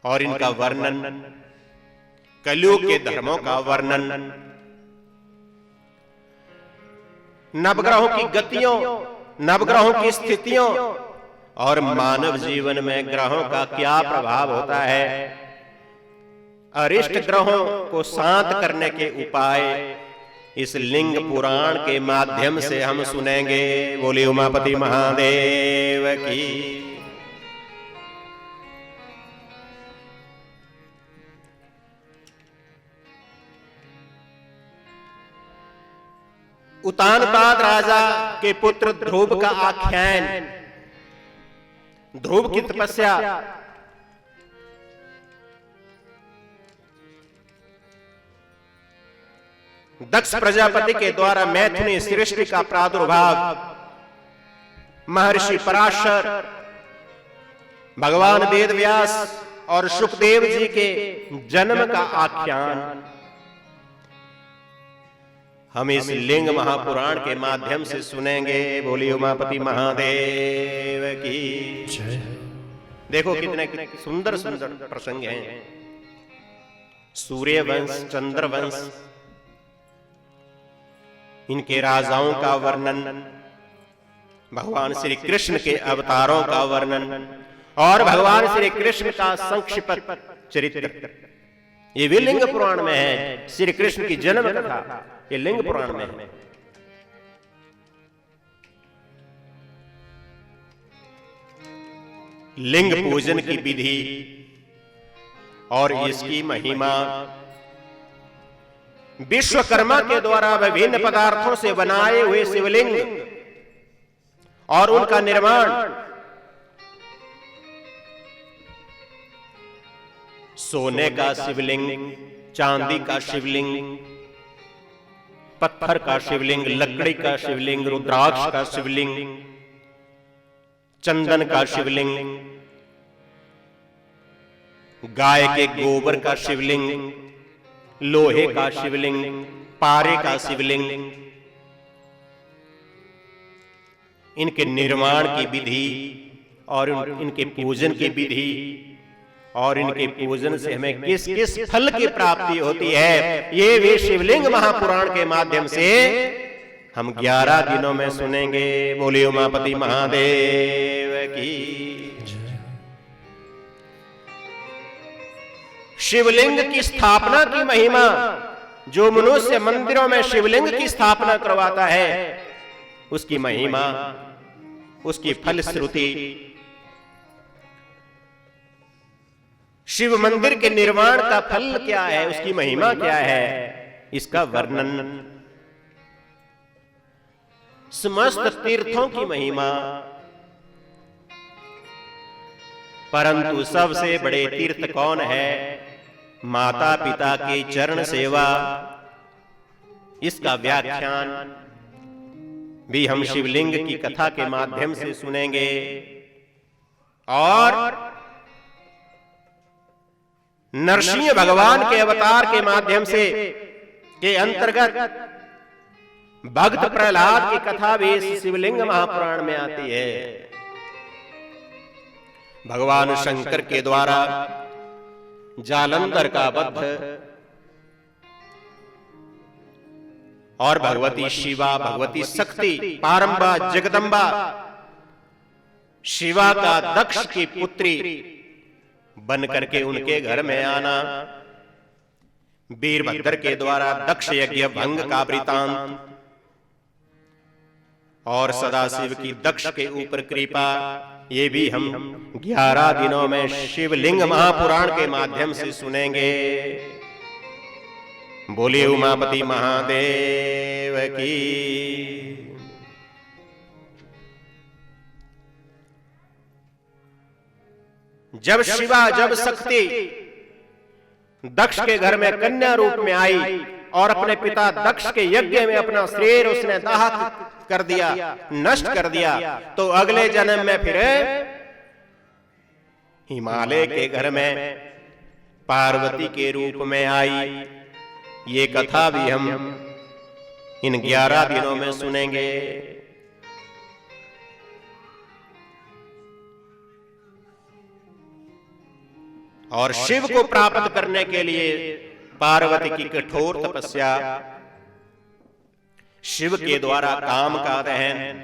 A: और इनका वर्णन, कलयुग के धर्मों का वर्णन, नवग्रहों की गतियों, नवग्रहों की स्थितियों, और मानव जीवन में ग्रहों का क्या प्रभाव होता है, अरिष्ट ग्रहों को शांत करने के उपाय इस लिंग पुराण के माध्यम से हम सुनेंगे। बोले उमापति महादेव की। उतानपाद राजा के पुत्र ध्रुव का आख्यान, ध्रुव की तपस्या, दक्ष प्रजापति के द्वारा मैथिली सृष्टि का प्रादुर्भाव, महर्षि पराशर, भगवान वेदव्यास और सुखदेव जी के जन्म का आख्यान हम इस लिंग महापुराण के माध्यम से सुनेंगे। बोलिए उमापति महादेव की। देखो कितने सुंदर सुंदर प्रसंग हैं। सूर्यवंश, चंद्रवंश, इनके राजाओं का वर्णन, भगवान श्री कृष्ण के अवतारों का वर्णन, और भगवान श्री कृष्ण का संक्षिप्त चरित्र, ये भी लिंग पुराण में है। श्री कृष्ण की जन्म कथा ये लिंग पुराण में है। लिंग पूजन की विधि और इसकी महिमा, विश्वकर्मा के द्वारा विभिन्न पदार्थों से बनाए हुए शिवलिंग और उनका निर्माण, सोने का शिवलिंग, चांदी का शिवलिंग, पत्थर का शिवलिंग, लकड़ी का शिवलिंग, रुद्राक्ष का शिवलिंग, चंदन का शिवलिंग, गाय के गोबर का शिवलिंग, लोहे का शिवलिंग, पारे का शिवलिंग, इनके निर्माण की विधि और इनके पूजन की विधि, और इनके पूजन से हमें किस किस फल की प्राप्ति होती है, ये भी शिवलिंग महापुराण के माध्यम से हम 11 दिनों में सुनेंगे। बोलिए उमापति महादेव की। शिवलिंग की स्थापना की महिमा जो मनुष्य मंदिरों में शिवलिंग की स्थापना करवाता है, उसकी महिमा, उसकी फलश्रुति, शिव मंदिर के निर्माण का फल क्या है, उसकी महिमा क्या है, इसका वर्णन, समस्त तीर्थों की महिमा, परंतु सबसे बड़े तीर्थ कौन है? माता पिता की चरण सेवा। इसका व्याख्यान भी हम शिवलिंग की कथा के माध्यम से सुनेंगे और नरसिंह भगवान के अवतार के माध्यम से के अंतर्गत भक्त प्रहलाद की कथा भी इस शिवलिंग महापुराण में आती है। भगवान शंकर के द्वारा जालंधर का वध और भगवती शिवा, भगवती शक्ति, पारंबा, जगदंबा, शिवा का दक्ष की पुत्री बन करके उनके घर में आना, वीरभद्र के द्वारा दक्ष यज्ञ भंग का वृतांत और सदाशिव की दक्ष के ऊपर कृपा, ये भी हम 11 दिनों में शिवलिंग महापुराण के माध्यम से सुनेंगे। बोलिए उमापति महादेव की। जब शिवा, जब शक्ति दक्ष के घर में कन्या रूप में आई और अपने पिता दक्ष के यज्ञ में अपना शरीर उसने दाह कर दिया, नष्ट कर दिया, तो अगले जन्म में फिर हिमालय के घर में पार्वती के रूप में आई। ये कथा भी हम इन 11 दिनों में सुनेंगे। और शिव को प्राप्त करने के लिए पार्वती की कठोर तपस्या, शिव के द्वारा काम का दहन,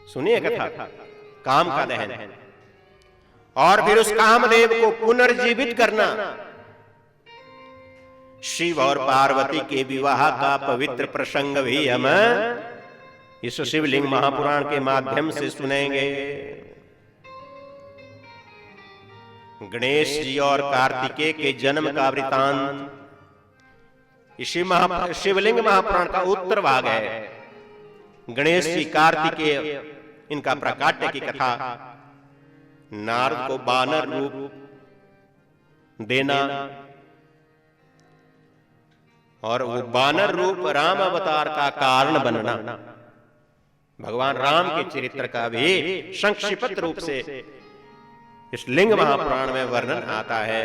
A: सुनिए कथा, काम का दहन, और फिर उस कामदेव को पुनर्जीवित करना, शिव और पार्वती के विवाह का पवित्र प्रसंग भी हम इस शिवलिंग महापुराण के माध्यम से सुनेंगे। गणेश जी और कार्तिकेय के जन्म का वृतांत शिवलिंग महापुराण का उत्तर भाग है। गणेश जी, कार्तिकेय, इनका प्राकट्य की कथा, नारद को बानर रूप देना और वो बानर रूप राम अवतार का कारण बनना, भगवान राम के चरित्र का भी संक्षिप्त रूप से इस लिंग महापुराण में वर्णन आता है।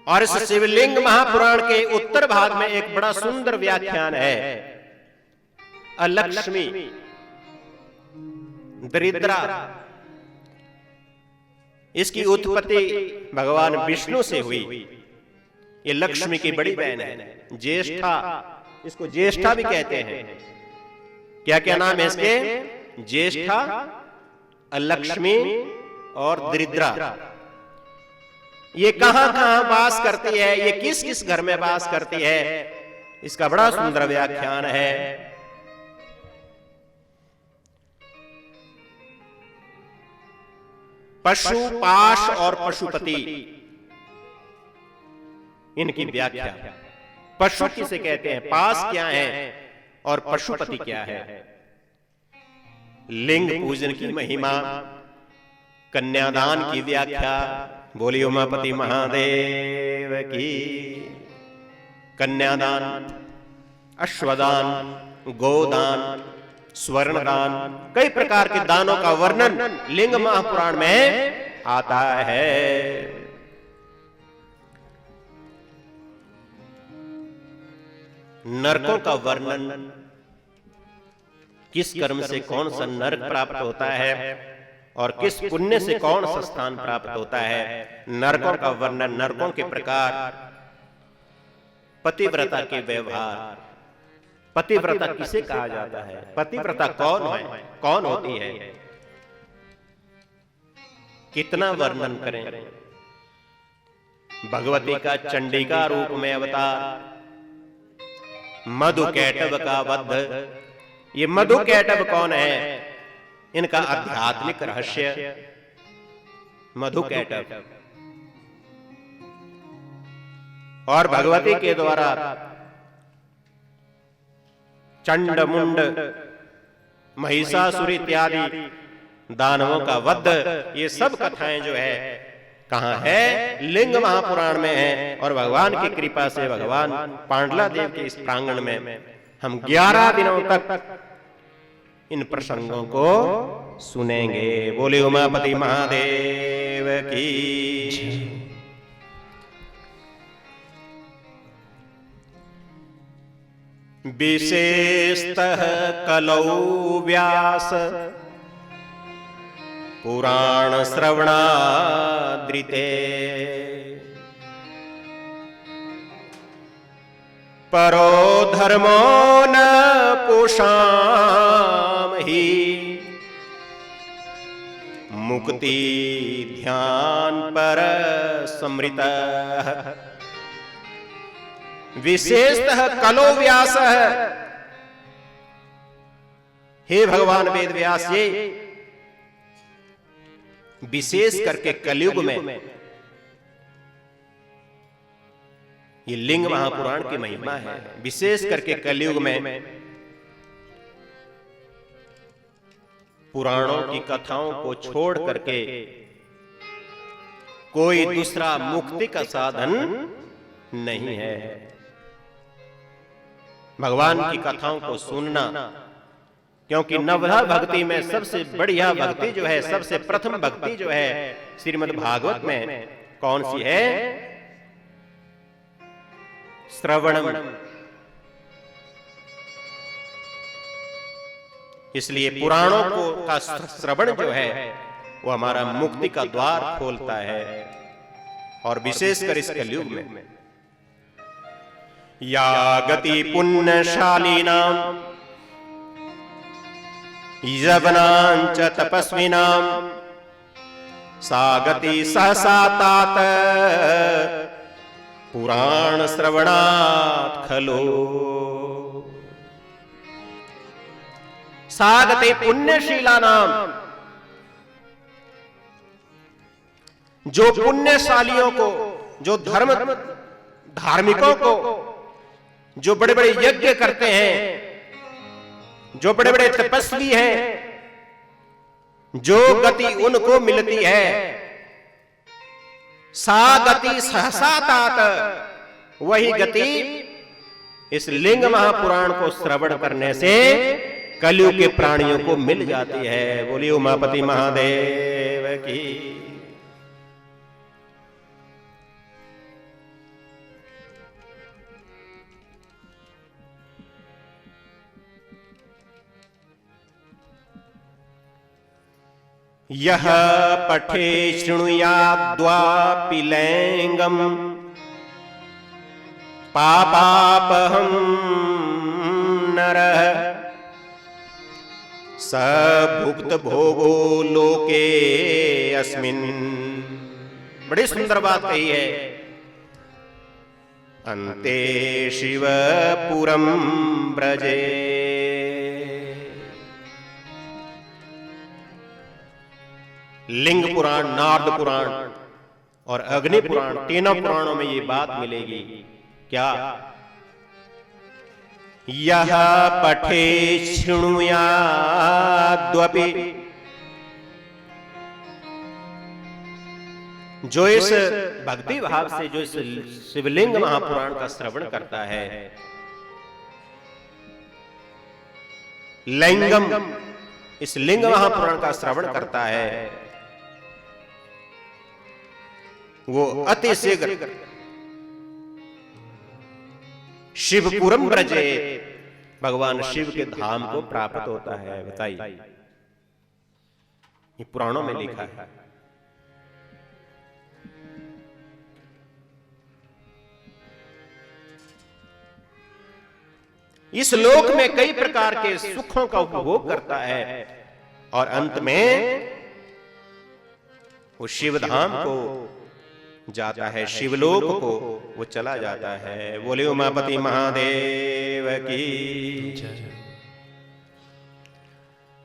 A: और इस शिवलिंग महापुराण के उत्तर भाग में एक बड़ा सुंदर व्याख्यान है, अलक्ष्मी, दरिद्रा। इसकी उत्पत्ति भगवान विष्णु से हुई। ये लक्ष्मी की बड़ी बहन है, ज्येष्ठा, इसको ज्येष्ठा भी कहते हैं। क्या क्या नाम है इसके? ज्येष्ठा, लक्ष्मी और दरिद्रा। ये कहां कहां वास करती है, ये किस किस घर में वास करती है, इसका बड़ा सुंदर व्याख्यान है। पशु, पाश और पशुपति, इनकी व्याख्या। पशु किसे कहते हैं, पास क्या है और पशुपति क्या है। लिंग पूजन की महिमा, कन्यादान की व्याख्या। बोलिए उमापति महादेव की। कन्यादान, अश्वदान, गोदान, स्वर्णदान, कई प्रकार के दानों का वर्णन लिंग महापुराण में आता है। नरकों का वर्णन, किस कर्म से कौन सा नरक प्राप्त होता है और किस पुण्य से कौन सा स्थान प्राप्त होता है। नरकों का वर्णन, नरकों के प्रकार, पतिव्रता के व्यवहार। पतिव्रता किसे कहा जाता है, पतिव्रता कौन है, कौन होती है, कितना वर्णन करें। भगवती का चंडिका रूप में अवतार, मधुकैटभ का वध। ये मधुकैटभ कौन है? इनका आध्यात्मिक रहस्य मधुकैटभ। और भगवती के द्वारा चंड मुंड महिषासुर इत्यादि दानवों का वध, ये सब कथाएं जो है कहां है? लिंग महापुराण में है। और भगवान की कृपा से भगवान पांडला देव के इस प्रांगण में हम 11 दिनों तक इन प्रसंगों को सुनेंगे। बोले उमापति महादेव की। विशेषतः कलौ व्यास पुराण श्रवणादृते, परो धर्मो न पुषाम ही, मुक्ति ध्यान पर समृतः। विशेषतः कलो व्यास। हे भगवान वेद व्यास जी, विशेष करके कलयुग में, ये लिंग महापुराण की महिमा है, विशेष करके कलयुग में पुराणों की कथाओं को छोड़ करके कोई दूसरा मुक्ति का साधन नहीं है। भगवान की कथाओं को सुनना, क्योंकि नवधा भक्ति में सबसे बढ़िया भक्ति जो है, सबसे प्रथम भक्ति जो है श्रीमद् भागवत में कौन सी है? श्रवणम। इसलिए पुराणों को का श्रवण जो है वो हमारा मुक्ति का द्वार खोलता है। और विशेषकर इस कलयुग में या गति पुण्यशालीनां यवनांच तपस्विनां सा गति सहसा तात पुराण श्रवणात् खलो। सा गति पुण्यशीलानां, जो पुण्यशालियों को, जो धार्मिकों को, जो बड़े बड़े यज्ञ करते हैं, जो बड़े बड़े तपस्वी हैं, जो गति उनको मिलती है, सा गति सहसा तात, वही गति इस लिंग महापुराण को श्रवण करने से कलयुग के प्राणियों को मिल जाती है। बोलिए उमापति महादेव की। यह पठे शृणुयाद्वापि लैंगम पापापहं नरः स भुक्त भोगो लोके अस्मिन्। बड़ी सुंदर बात कही है। अन्ते शिवपुरं ब्रजे। लिंग पुराण, नारद पुराण और अग्नि पुराण, तीनों पुराणों में ये बात मिलेगी। क्या? यह पठे शृणुयाद्वपि, जो इस भक्ति भाव से जो इस शिवलिंग महापुराण का श्रवण करता है, लिंगम, इस लिंग महापुराण का श्रवण करता है, वो अति शीघ्र शिवपुरम ब्रजे, भगवान शिव के धाम को प्राप्त होता है। बताइए, ये पुराणों में लिखा है। इस लोक में कई प्रकार के सुखों का उपभोग करता है और अंत में वो शिव धाम को जाता है शिवलोक को, वो चला जाता है। बोले उमापति महादेव की।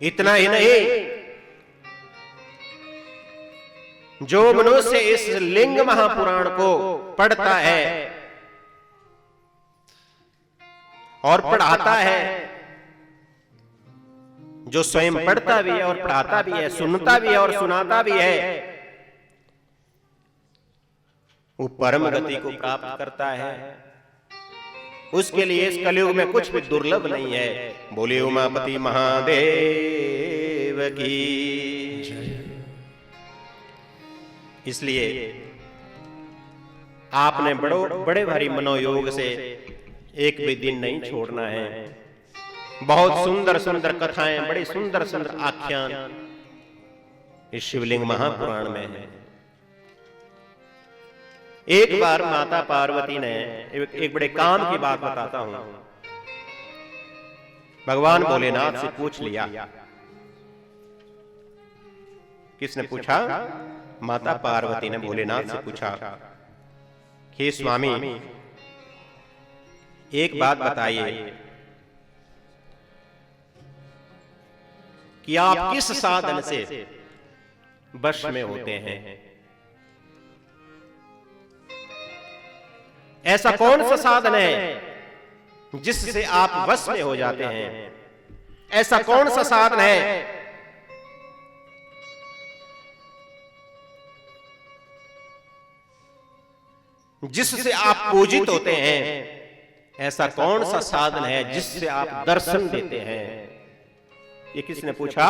A: इतना ही नहीं, जो मनुष्य इस लिंग महापुराण को पढ़ता है और पढ़ाता है, जो स्वयं पढ़ता भी है और पढ़ाता भी है, सुनता भी है और सुनाता भी है, वो परम गति को प्राप्त करता है। उसके लिए इस कलयुग में कुछ भी दुर्लभ नहीं है। बोले उमापति महादेव की। इसलिए आपने बड़े भारी मनोयोग से एक भी दिन नहीं छोड़ना है। बहुत सुंदर सुंदर कथाएं, बड़ी सुंदर सुंदर आख्यान इस शिवलिंग महापुराण में है। एक बार माता पार्वती ने एक बड़े काम की बात बताता हूं, भगवान भोलेनाथ से पूछ लिया। किसने पूछा? माता पार्वती ने भोलेनाथ से पूछा कि स्वामी एक बात बताइए कि आप किस साधन से वश में होते हैं? ऐसा कौन सा साधन है जिससे आप वश में हो जाते हैं? ऐसा कौन सा साधन है जिससे आप पूजित होते हैं? ऐसा कौन सा साधन है जिससे आप दर्शन देते हैं? ये किसने पूछा?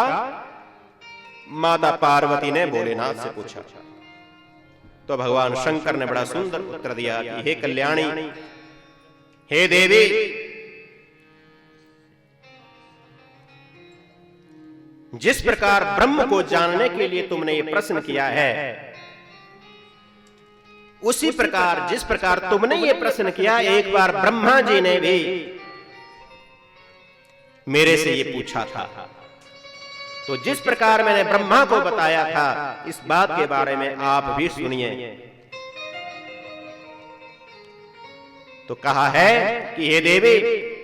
A: माता पार्वती ने भोलेनाथ से पूछा। तो भगवान शंकर ने बड़ा सुंदर उत्तर दिया कि हे कल्याणी, हे देवी, जिस प्रकार ब्रह्म को जानने के लिए तुमने ये प्रश्न किया है, उसी प्रकार जिस प्रकार तुमने ये प्रश्न किया, एक बार ब्रह्मा जी ने भी मेरे से ये पूछा था। तो जिस प्रकार मैंने ब्रह्मा को बताया था, इस बात के बारे में आप भी सुनिए। तो कहा है कि हे देवी,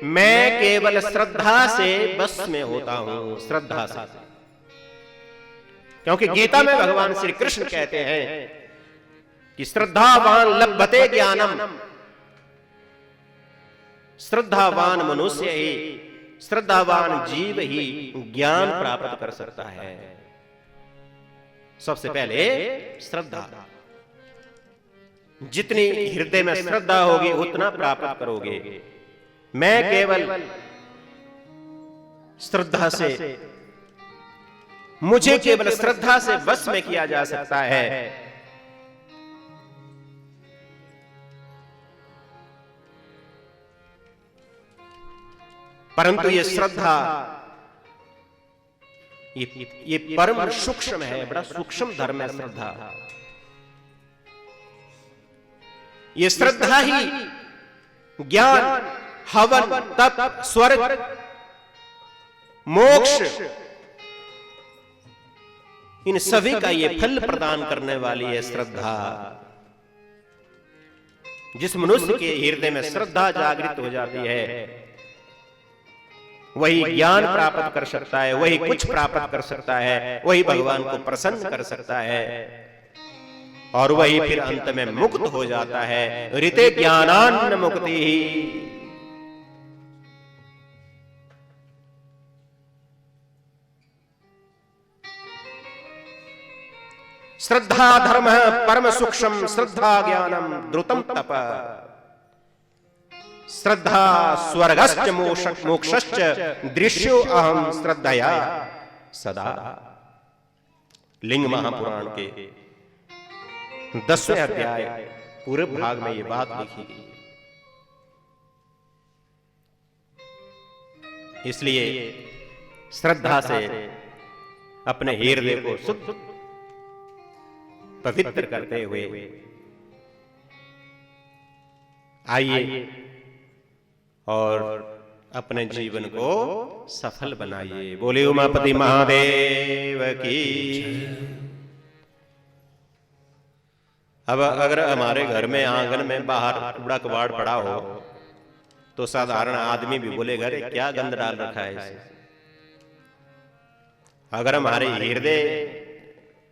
A: मैं केवल श्रद्धा से बस में होता हूं, श्रद्धा से। क्योंकि गीता में भगवान श्री कृष्ण कहते हैं कि श्रद्धावान लभते ज्ञानम, श्रद्धावान मनुष्य ही, श्रद्धावान जीव ही ज्ञान प्राप्त कर सकता है। सबसे पहले श्रद्धा, जितनी हृदय में श्रद्धा होगी उतना प्राप्त करोगे। मैं केवल श्रद्धा से, मुझे केवल श्रद्धा से वश में किया जा सकता है। परंतु ये श्रद्धा, ये परम सूक्ष्म है, बड़ा सूक्ष्म धर्म है श्रद्धा। ये श्रद्धा ही ज्ञान, हवन, तप, स्वर्ग, मोक्ष, इन सभी का ये फल प्रदान करने वाली है श्रद्धा। जिस मनुष्य के हृदय में श्रद्धा जागृत हो जाती है, वही ज्ञान प्राप्त कर सकता है, वही कुछ प्राप्त कर सकता है, वही भगवान को प्रसन्न कर सकता है, और वही फिर अंत में मुक्त हो जाता है। ऋते ज्ञानान्न मुक्ति ही। श्रद्धा धर्म परम सूक्ष्म, श्रद्धा ज्ञानम द्रुतम तप, श्रद्धा स्वर्गश्च मोक्षश्च दृश्यो अहम श्रद्धया सदा। लिंग महापुराण के 10वें अध्याय पूरे भाग में ये बात लिखी गई। इसलिए श्रद्धा से अपने हृदय को शुद्ध पवित्र करते हुए आइए और अपने जीवन को सफल बनाइए। बोले उमापति महादेव की। अब अगर हमारे घर में आंगन में बाहर कूड़ा कबाड़ पड़ा हो तो साधारण आदमी भी बोलेगा अरे क्या गंद डाल रखा है इसे। अगर हमारे हृदय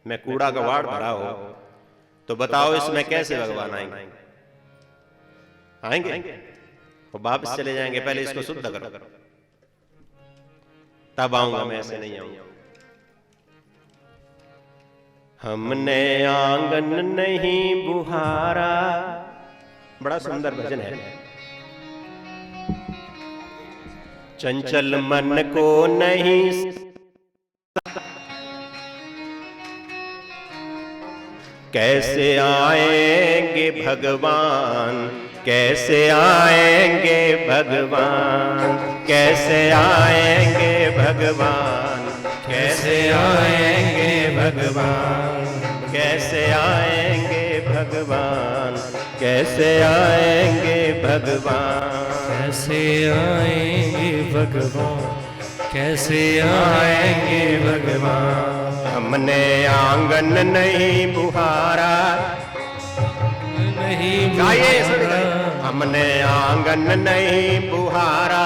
A: में कूड़ा कबाड़ भरा हो तो बताओ इसमें कैसे भगवान आएंगे? आएंगे वो वापस चले जाएंगे, पहले इसको शुद्ध करो तब आऊंगा, मैं ऐसे नहीं आऊंगा। हमने आंगन नहीं बुहारा, बड़ा सुंदर भजन है। चंचल मन को नहीं कैसे आएंगे भगवान, कैसे आएंगे भगवान, कैसे आएंगे भगवान, कैसे आएंगे भगवान, कैसे आएंगे भगवान, कैसे आएंगे भगवान,
B: कैसे आएंगे भगवान, कैसे आएंगे भगवान।
A: हमने आंगन नहीं बुहारा,
B: नहीं
A: बुहारा, हमने आंगन नहीं बुहारा,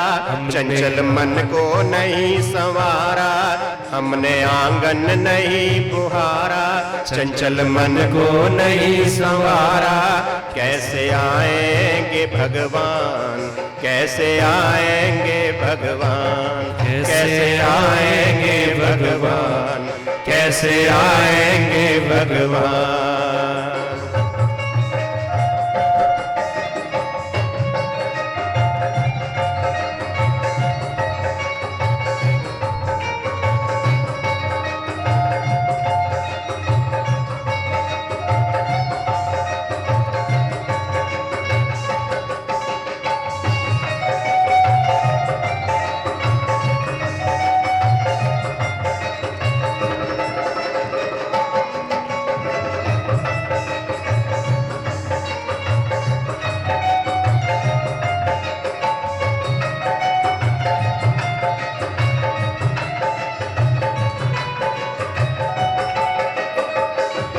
A: चंचल मन को नहीं संवारा। हमने आंगन नहीं बुहारा, चंचल मन को नहीं संवारा। कैसे आएंगे भगवान, कैसे आएंगे भगवान, कैसे आएंगे भगवान, कैसे आएंगे भगवान।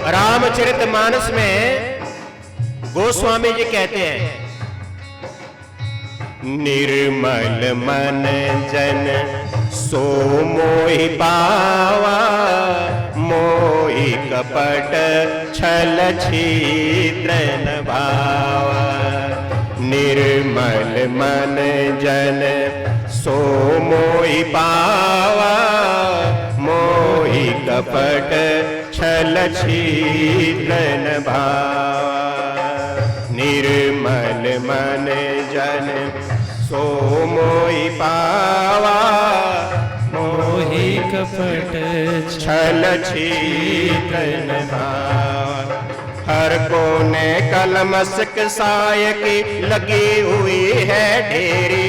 A: रामचरितमानस में गोस्वामी जी कहते हैं, निर्मल मन जन सो मोहि पावा, मोहि कपट छल छिद्र न भावा। निर्मल मन जन सो मोहि पावा, मोहि कपट छल छिद्र न भावा। निर्मल मन जन सो मोहि पावा,
B: मोहि कपट
A: छल छिद्र न भावा। हर कोने कलमस्क साय की लगी हुई है ढेरी,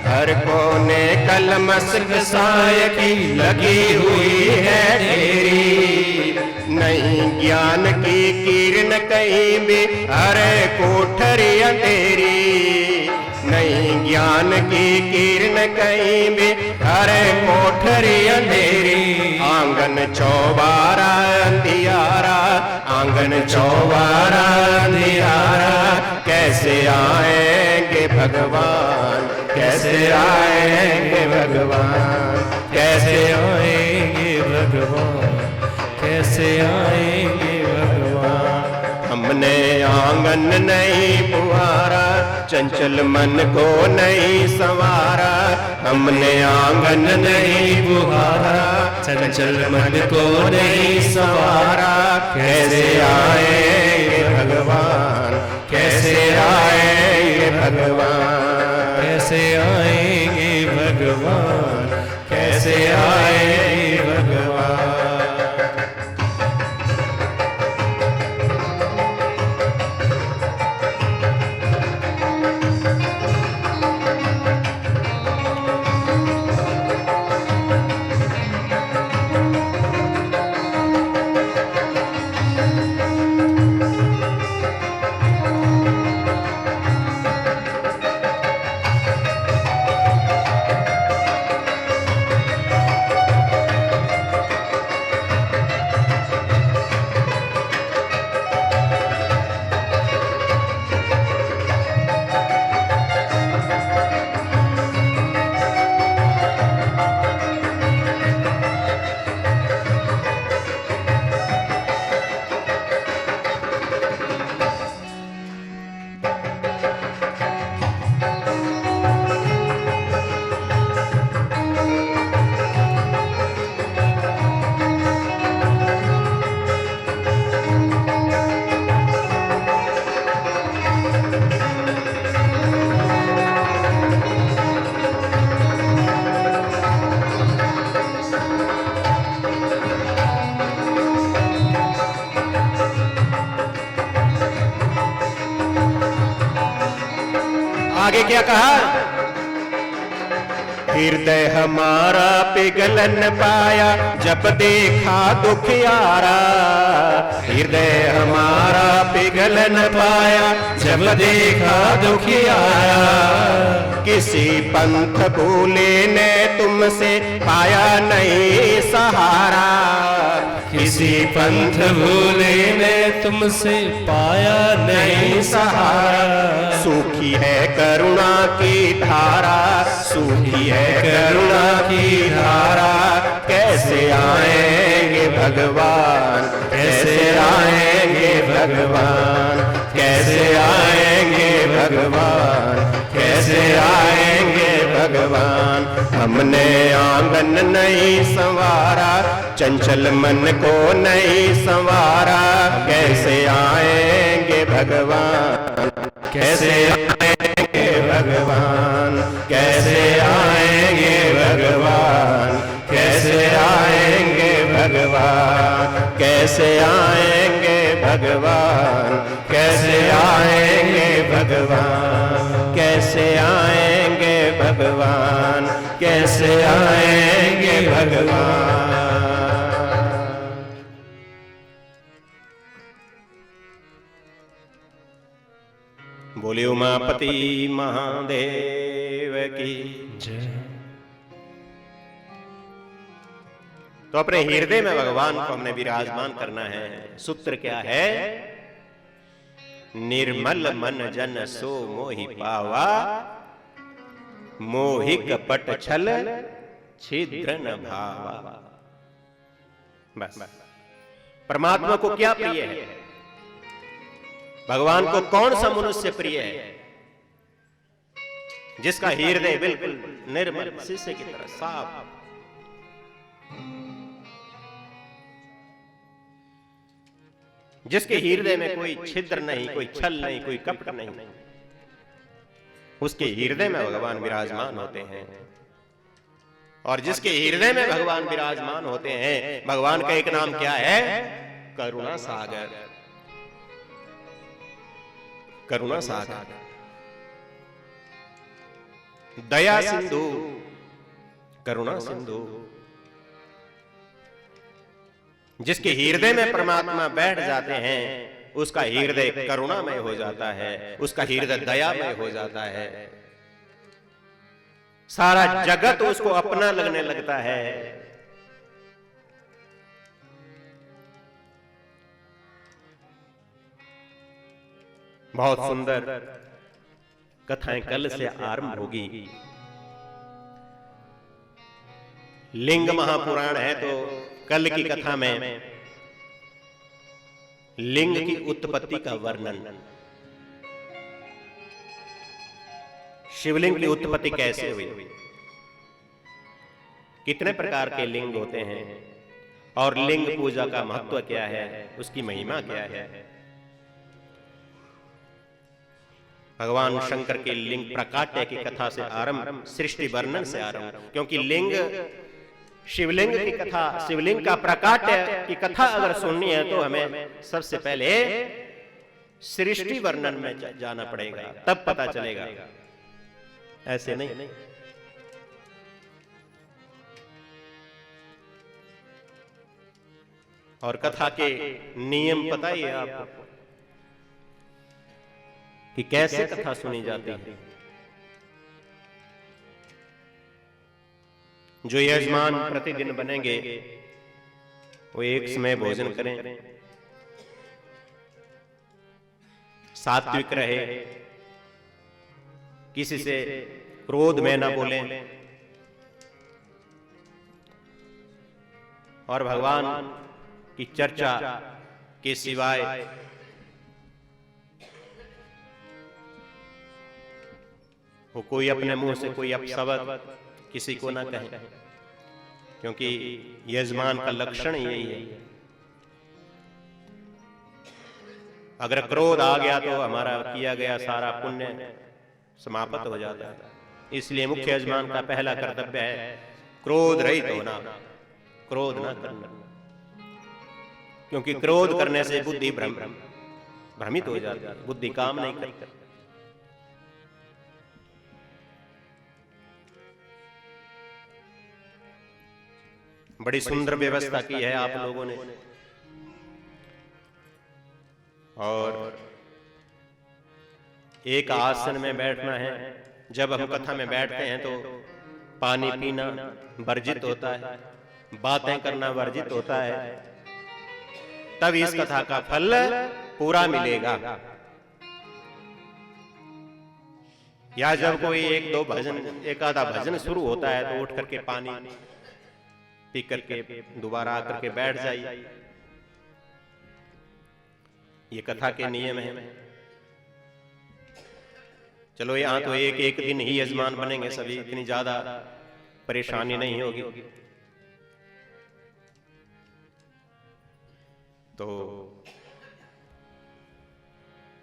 A: हर कोने कलमस्क साय की लगी हुई है ढेरी। नहीं ज्ञान की किरण कहीं भी, अरे कोठरी अंधेरी। नहीं ज्ञान की किरण कहीं भी, अरे कोठरी अंधेरी। आंगन चौबारा अंधियारा, आंगन चौबारा अंधियारा। कैसे आएंगे भगवान, कैसे आएंगे भगवान, कैसे आएंगे भगवान, कैसे आएंगे भगवान। हमने आंगन नहीं बुहारा, चंचल मन को नहीं संवारा। हमने आंगन नहीं बुहारा, चंचल मन को नहीं संवारा। कैसे आएंगे भगवान, कैसे आएंगे भगवान,
B: कैसे आएंगे भगवान,
A: कैसे आएंगे भगवान। आगे क्या कहा? हृदय हमारा पिघल न पाया जब देखा दुखियारा। हृदय हमारा पिघल न पाया जब देखा दुखियारा। किसी पंथ भूले ने तुमसे पाया नहीं सहारा।
B: किसी पंथ भूले ने तुमसे पाया नहीं सहारा।
A: सूखी है करुणा की धारा, सूखी है करुणा की धारा। कैसे आएंगे भगवान, कैसे आएंगे भगवान, कैसे आएंगे भगवान, कैसे आएंगे भगवान। हमने आंगन नहीं संवारा, चंचल मन को नहीं संवारा। कैसे आएंगे भगवान, कैसे आएंगे भगवान, कैसे आएंगे भगवान, कैसे आएंगे भगवान, कैसे आएंगे भगवान, कैसे आएंगे भगवान, कैसे आएंगे भगवान, कैसे आएंगे भगवान। बोले उमापति महादेव की
B: जय।
A: तो अपने हृदय में भगवान को हमने विराजमान करना है। सूत्र क्या है? निर्मल मन जन सो मोहि पावा, मोहि कपट छल छिद्र न भावा। बस परमात्मा को क्या प्रिय है? भगवान को कौन सा मनुष्य प्रिय है? जिसका हृदय बिल्कुल निर्मल शीशे की तरह साफ, जिसके हृदय में कोई छिद्र नहीं, कोई छल नहीं, कोई कपट नहीं, उसके हृदय में भगवान विराजमान होते हैं। और जिसके हृदय में भगवान विराजमान होते हैं, भगवान का एक नाम क्या है? करुणा सागर। करुणा सागर, दया सिंधु, करुणा सिंधु। जिसके हृदय में परमात्मा बैठ जाते हैं, उसका हृदय करुणामय हो जाता है, उसका हृदय दयामय हो जाता है। सारा जगत उसको अपना लगने लगता है। बहुत सुंदर कथाएं कल से आरंभ होगी। लिंग महापुराण है, तो कल की कथा में लिंग की उत्पत्ति का वर्णन, शिवलिंग की उत्पत्ति कैसे हुई, कितने प्रकार के लिंग होते हैं और लिंग पूजा का महत्व क्या है, उसकी महिमा क्या है। भगवान शंकर के लिंग प्रकाट्य की कथा से आरंभ, सृष्टि वर्णन से आरंभ। क्योंकि लिंग, शिवलिंग की कथा, शिवलिंग का प्रकाट्य की कथा अगर सुननी है तो हमें सबसे पहले सृष्टि वर्णन में जाना पड़ेगा, तब पता चलेगा। ऐसे नहीं। और कथा के नियम पता ही है आपको कि कैसे कथा सुनी जाती है। जो यजमान प्रतिदिन बनेंगे वो एक समय भोजन करें, सात्विक रहे, किसी से क्रोध में ना बोलें, और भगवान की चर्चा के सिवाय वो कोई अपने मुंह से कोई अपशब्द किसी को ना कहे, क्योंकि यजमान का लक्षण यही है। अगर क्रोध आ गया तो हमारा किया गया सारा पुण्य समाप्त हो जाता है। इसलिए मुख्य यजमान का पहला कर्तव्य है क्रोध रहित होना, क्रोध ना करना, क्योंकि क्रोध करने से बुद्धि भ्रमित हो जाती है, बुद्धि काम नहीं करती। बड़ी सुंदर व्यवस्था की है आप लोगों ने। और एक आसन में बैठना है। जब हम कथा में बैठते हैं तो पानी पीना वर्जित होता है, बातें करना वर्जित होता है, तब इस कथा का फल पूरा मिलेगा। या जब कोई एक दो भजन, एक आधा भजन शुरू होता है तो उठ करके पानी पी करके दोबारा आकर के बैठ जाइए। ये कथा के नियम है। चलो यहां तो एक एक दिन ही यजमान बनेंगे सभी, इतनी ज्यादा परेशानी नहीं होगी। तो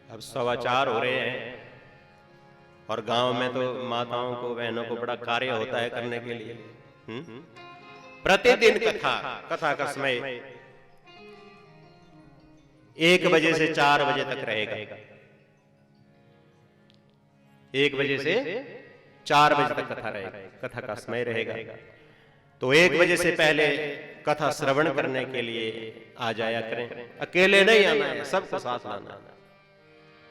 A: अब 4:15 हो रहे हैं और गांव में तो माताओं को, बहनों को बड़ा कार्य होता है करने के लिए। प्रतिदिन कथा का समय 1 बजे से 4 बजे तक रहेगा। 1 बजे से 4 बजे तक कथा रहेगा, कथा का समय रहेगा। तो 1 बजे से पहले कथा श्रवण करने के लिए आ जाया करें। अकेले नहीं आना है, सबको साथ लाना है।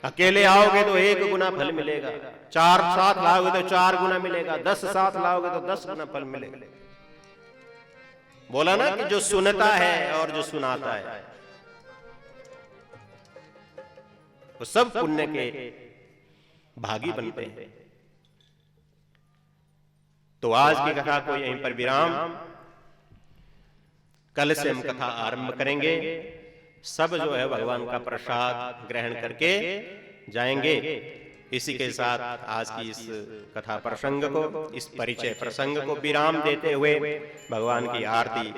A: अकेले आओगे तो 1 गुना फल मिलेगा, 4 साथ लाओगे तो 4 गुना मिलेगा, 10 साथ लाओगे तो 10 गुना फल मिलेगा। बोला ना कि जो सुनता है और जो सुनाता है वो सब पुण्य के भागी बनते हैं। तो आज की कथा को यहीं पर विराम, कल से हम कथा आरंभ करेंगे। सब जो है भगवान का प्रसाद ग्रहण करके जाएंगे। इसी के साथ आज की इस कथा प्रसंग को, इस परिचय प्रसंग को विराम देते हुए भगवान की आरती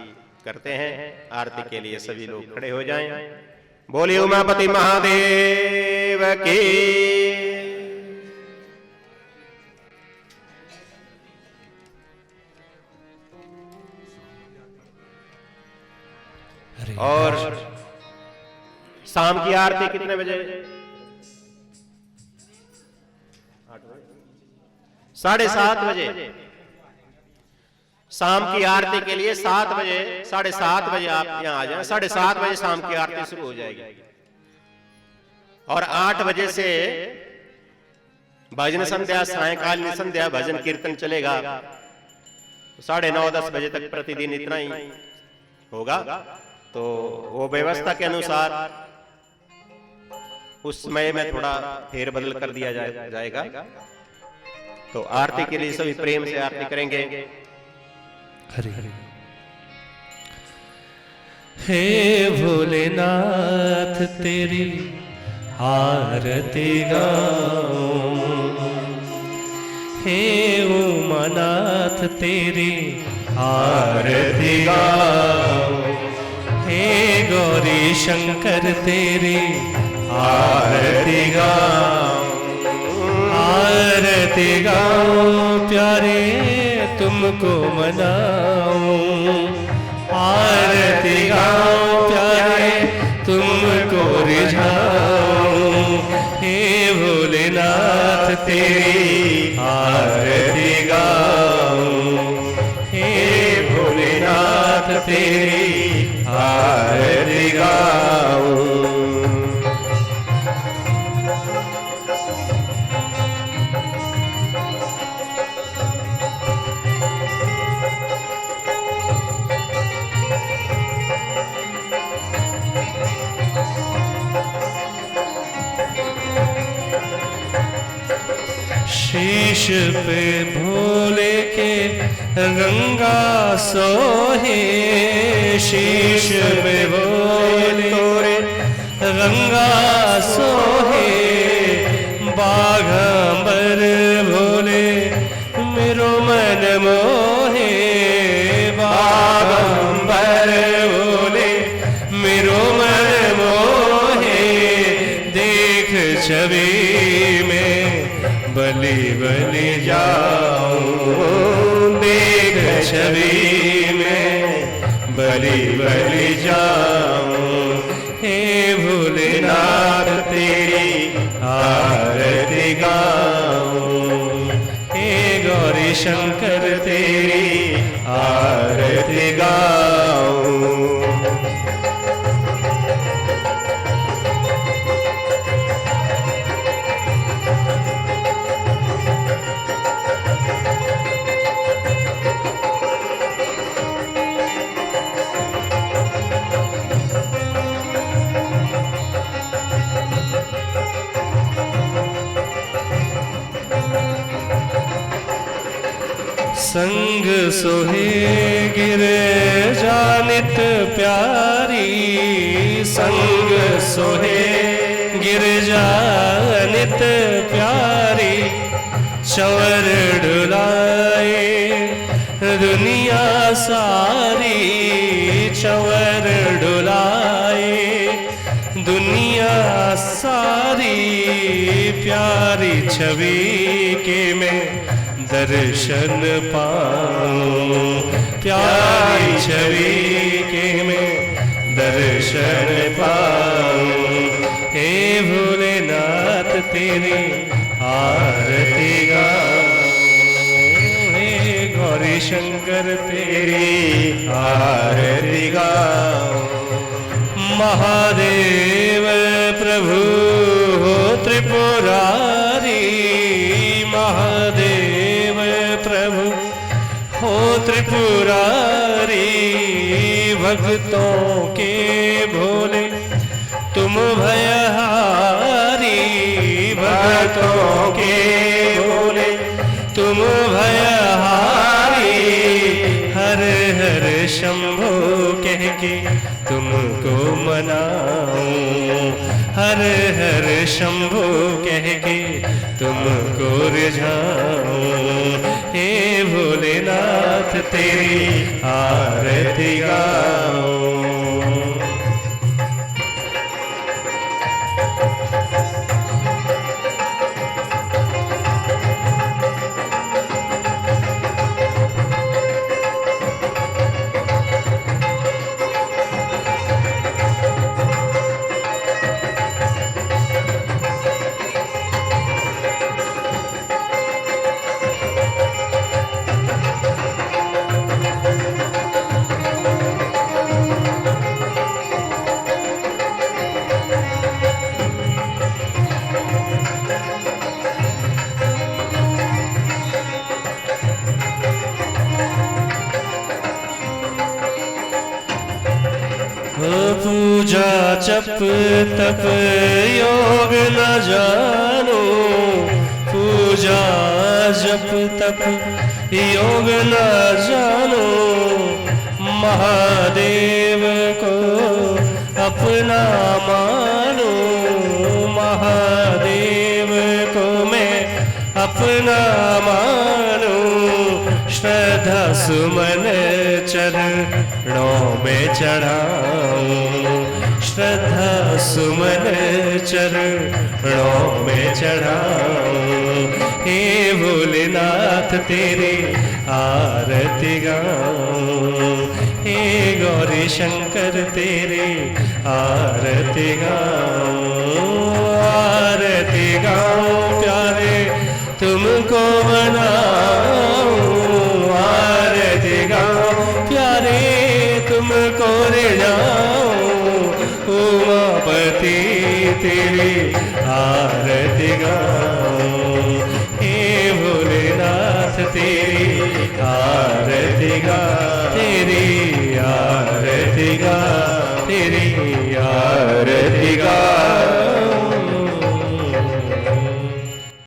A: करते हैं। आरती के लिए सभी लोग खड़े हो जाएं। बोलिए उमापति महादेव की। और शाम की आरती कितने बजे? 7:30 बजे। शाम की आरती के लिए 7 बजे, 7:30 बजे आप यहां आ जाएं। 7:30 बजे शाम की आरती शुरू हो जाएगी और 8 बजे से भजन संध्या, सायंकालीन संध्या, भजन कीर्तन चलेगा। 9:30-10 बजे तक प्रतिदिन इतना ही होगा। तो वो व्यवस्था के अनुसार उस समय में थोड़ा फेरबदल कर दिया जाएगा। तो आरती के लिए सभी प्रेम से आरती करेंगे।
B: हरि हरि। हे भोलेनाथ तेरी आरती गाऊं, हे उमानाथ तेरी आरती गाऊं, हे गौरी शंकर तेरी आरती गाऊं, आरती गाऊं प्यारे तुमको मनाऊं, आरती गाऊं प्यारे तुमको रिझाऊं, हे भोलेनाथ तेरी आरती गाऊं, हे भोलेनाथ तेरी आरती गाऊं। शीश पे भोले के गंगा सोहे, शीश पे भोले गंगा सोहे, बाघंबर भोले मेरो मन मोहे, बाघंबर भोले मेरो मन मोहे, देख छवि बलि बलि जाऊं, देख छवि में बलि बलि जाऊं, हे भोलेनाथ तेरी आरती गाऊं, हे गौरी शंकर तेरी आरती गाऊं। संग सोहे गिरजा नित प्यारी, संग सोहे गिरजा नित प्यारी, चंवर डुलाए दुनिया सारी, चंवर डुलाए दुनिया सारी, प्यारी छवि के मैं दर्शन पाऊं, प्यारी छवि के मैं दर्शन पाऊं। हे भोलेनाथ तेरी आरती गाऊं, हे गौरी शंकर तेरी आरती गाऊं। महादेव प्रभु हो त्रिपुरारी, महादेव प्रभु हो त्रिपुरारी, भक्तों के भोले तुम भयहारी, भक्तों के भोले तुम भयहारी, हर हर शंभो कह के तुमको मनाऊं, हर हर शंभो कह के तुमको रिझाऊं। हे भोलेनाथ तेरी आरती गाऊं। पूजा जप तप योग न जानो, पूजा जप तप योग न जानो, महादेव को अपना मानो, महादेव को मैं अपना मानो। श्रद्धा सुमन चरणों में चढ़ाऊं, श्रद्धा सुमन चरणों में चढ़ाऊं। हे भोलेनाथ तेरी आरती गाऊं, हे गौरी शंकर तेरी आरती गाऊं, आरती गाऊं प्यारे तुमको मनाऊं, आरती गाऊं प्यारे तुमको रिझाऊं। उमापति तेरी आरती गाऊं, हे भोलेनाथ तेरी आरती गा, तेरी आरती गा, तेरी आरती